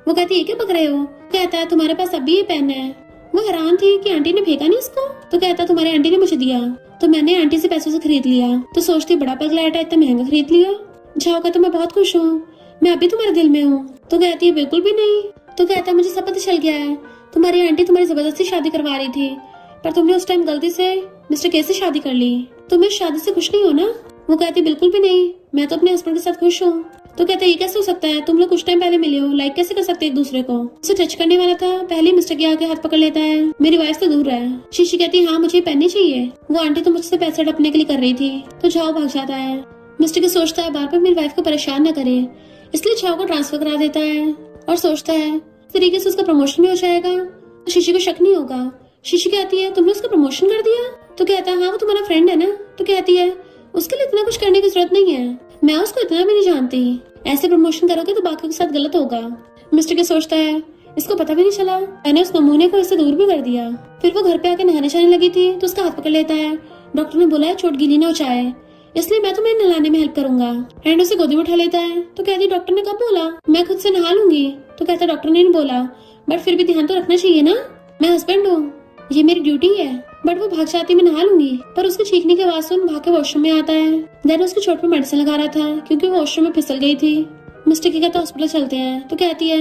वो कहती है क्या पक रहे हो? कहता है तुम्हारे पास अभी ये पेन है। वो हैरान थी कि आंटी ने फेंका नहीं इसको। तो कहता तुम्हारी आंटी ने मुझे दिया तो मैंने आंटी से पैसों से खरीद लिया। तो सोचती बड़ा पगलाइट है, इतना महंगा खरीद लिया। जाओ कहता मैं बहुत खुश हूँ, मैं अभी तुम्हारे दिल में हूँ। तो कहती है बिल्कुल भी नहीं। तो कहता मुझे सब पता चल गया है, तुम्हारी आंटी तुम्हारी जबरदस्ती शादी करवा रही थी, पर तुमने उस टाइम गलती से मिस्टर के से शादी कर ली। तुम इस शादी से खुश नहीं हो ना? वो कहती बिल्कुल भी नहीं, मैं तो अपने हस्बैंड के साथ खुश हूँ। तो कहते ये कैसे हो सकता है, तुम लोग कुछ टाइम पहले मिले हो, लाइक कैसे कर सकते एक दूसरे को? उसे टच करने वाला था, पहले मिस्टर के आगे हाथ पकड़ लेता है। मेरी वाइफ से दूर है। शीशी कहती हाँ मुझे पहननी चाहिए, वो आंटी तो मुझसे पैसे हड़पने के लिए कर रही थी। तो जाओ भाग जाता है। मिस्टर के सोचता है बार बार मेरी वाइफ को परेशान न करे, इसलिए झाओ को ट्रांसफर करा देता है और सोचता है इस तरीके से उसका प्रमोशन भी हो जाएगा तो शीशी को शक नहीं होगा। शीशी कहती है तुमने उसका प्रमोशन कर दिया? तो कहता है हाँ वो तुम्हारा फ्रेंड है ना। तो कहती है उसके लिए इतना कुछ करने की जरूरत नहीं है, मैं उसको इतना भी नहीं जानती, ऐसे प्रमोशन करोगे तो बाकी के साथ गलत होगा। मिस्टर के सोचता है इसको पता भी नहीं चला, मैंने उस नमूने को इससे दूर भी कर दिया। फिर वो घर पे आके नहाने जाने लगी थी तो उसका हाथ पकड़ लेता है। डॉक्टर ने बोला है चोट गीली न हो जाए, इसलिए मैं तुम्हें नहलाने में हेल्प करूंगा। एंड उसे गोदी में उठा लेता है। तो कहती डॉक्टर ने कब बोला, मैं खुद से नहा लूंगी। तो कहता डॉक्टर ने नहीं बोला, बट फिर भी ध्यान तो रखना चाहिए ना, मैं हस्बैंड हूँ, ये मेरी ड्यूटी है। बट वो भाग जाती मैं नहा लूंगी, पर उसके चीखने की आवाज सुन भाग के वॉशरूम में आता है। देन उसकी चोट पे मेडिसिन लगा रहा था क्योंकि वो वॉशरूम में फिसल गई थी। मिस्टर की कहता हॉस्पिटल चलते हैं। तो कहती है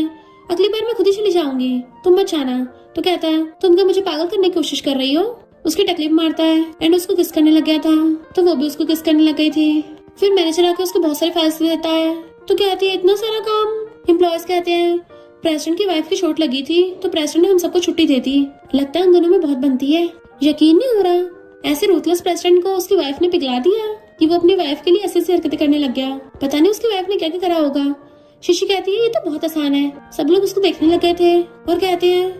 अगली बार मैं खुद ही चली जाऊंगी, तुम मत जाना। तो कहता है तुम क्या मुझे पागल करने की कोशिश कर रही हो? उसकी तकलीफ मारता है एंड उसको किस करने लग गया था तो वो भी उसको किस करने लग गई थी। फिर मैनेजर आके उसको बहुत सारे फाइल्स दे देता है। तो कहती है इतना सारा काम। एम्प्लॉयज कहते हैं प्रेसिडेंट की वाइफ की चोट लगी थी तो प्रेसिडेंट ने हम सबको छुट्टी दे दी, लगता है उन दोनों में बहुत बनती है। यकीन नहीं हो रहा, ऐसे रूथलेस प्रेसिडेंट को उसकी वाइफ ने पिघला दिया कि वो अपनी वाइफ के लिए ऐसी हरकतें करने लग गया। पता नहीं उसकी वाइफ ने क्या क्या करा होगा। शीशी कहती है ये तो बहुत आसान है। सब लोग उसको देखने लग गए थे और कहते हैं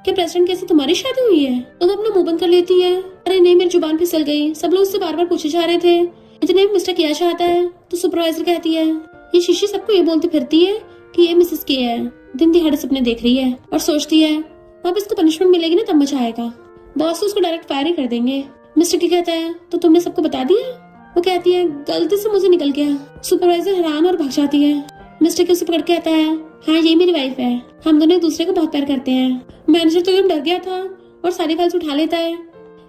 कि प्रेसिडेंट कैसे तुम्हारी शादी हुई है? तो वो अपना मुंह बंद कर लेती है। अरे नहीं मेरी जुबान फिसल गई। सब लोग उससे बार बार पूछे जा रहे थे, इतने में मिस्टर किया चाहता है। तो सुपरवाइजर कहती है ये शीशी सबको ये बोलती फिरती है कि ये मिसेस के है, दिन दिहाड़े सपने देख रही है और सोचती है अब इसको पनिशमेंट मिलेगी ना तब मजा आएगा, बॉस तो उसको डायरेक्ट फायर ही कर देंगे। मिस्टर की कहता है तो तुमने सबको बता दिया? वो कहती है गलती से मुझे निकल गया। सुपरवाइजर हैरान और भाग जाती है। मिस्टर के उसे पकड़ के कहता है हाँ ये मेरी वाइफ है, हम दोनों एक दूसरे को बहुत प्यार करते हैं। मैनेजर तो एकदम डर गया था और सारी फाइल्स उठा लेता है।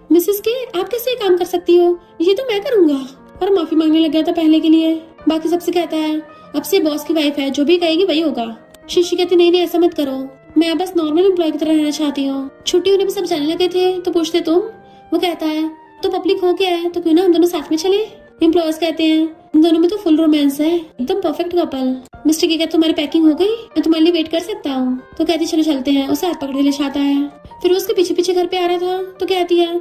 मिसेस के आप कैसे ये काम कर सकती हो, ये तो मैं करूंगा, और माफी मांगने लग गया था पहले के लिए। बाकी सबसे कहता है अब से बॉस की वाइफ है, जो भी कहेगी वही होगा। शीशी कहती नहीं ऐसा मत करो, मैं बस नॉर्मल एम्प्लॉय की तरह रहना चाहती हूँ। छुट्टी होने पर सब जाने लगे थे तो पूछते तुम? वो कहता है तो पब्लिक हो गया है तो क्यों ना हम दोनों साथ में चले। एम्प्लॉयज कहते हैं इन दोनों में तो फुल रोमांस है, एकदम परफेक्ट कपल। मिस्टर की कहता तुम्हारी पैकिंग हो गई, मैं तुम्हारे लिए वेट कर सकता हूँ। तो कहती चलो चलते हैं। उसे हाथ पकड़ ले जाता है। फिर उसके पीछे पीछे घर पे आ रहा था तो कहती है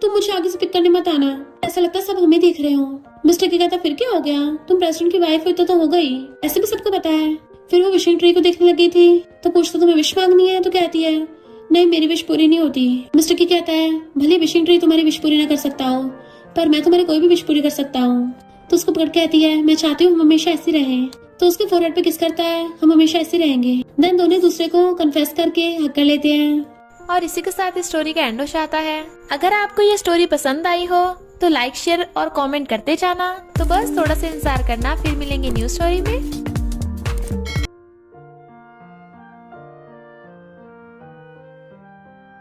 तुम मुझे आगे से पिक करने मत आना, ऐसा लगता है सब हमें देख रहे हो। मिस्टर की कहता फिर क्या हो गया, तुम प्रेसिडेंट की वाइफ हो तो हो गई, ऐसे भी सबको पता है। फिर वो विशिंग ट्री को देखने लगी थी तो पूछता तुम्हें विश मांगनी है, तो कहती है नहीं मेरी विश पूरी नहीं होती। मिस्टर की कहता है भले विशिंग ट्री तुम्हारी विश पूरी ना कर सकता हूँ पर मैं तुम्हारी कोई भी विश पूरी कर सकता हूँ। तो उसको पकड़ कहती है मैं चाहती हूँ हम हमेशा ऐसे रहें। तो उसके फोरहेड पे किस करता है, हम हमेशा ऐसे रहेंगे। देन दोनों दूसरे को कन्फेस करके हक कर लेते हैं। और इसी के साथ इस स्टोरी का एंड हो जाता है। अगर आपको ये स्टोरी पसंद आई हो तो लाइक शेयर और कमेंट करते जाना। तो बस थोड़ा सा इंतजार करना, फिर मिलेंगे न्यू स्टोरी में।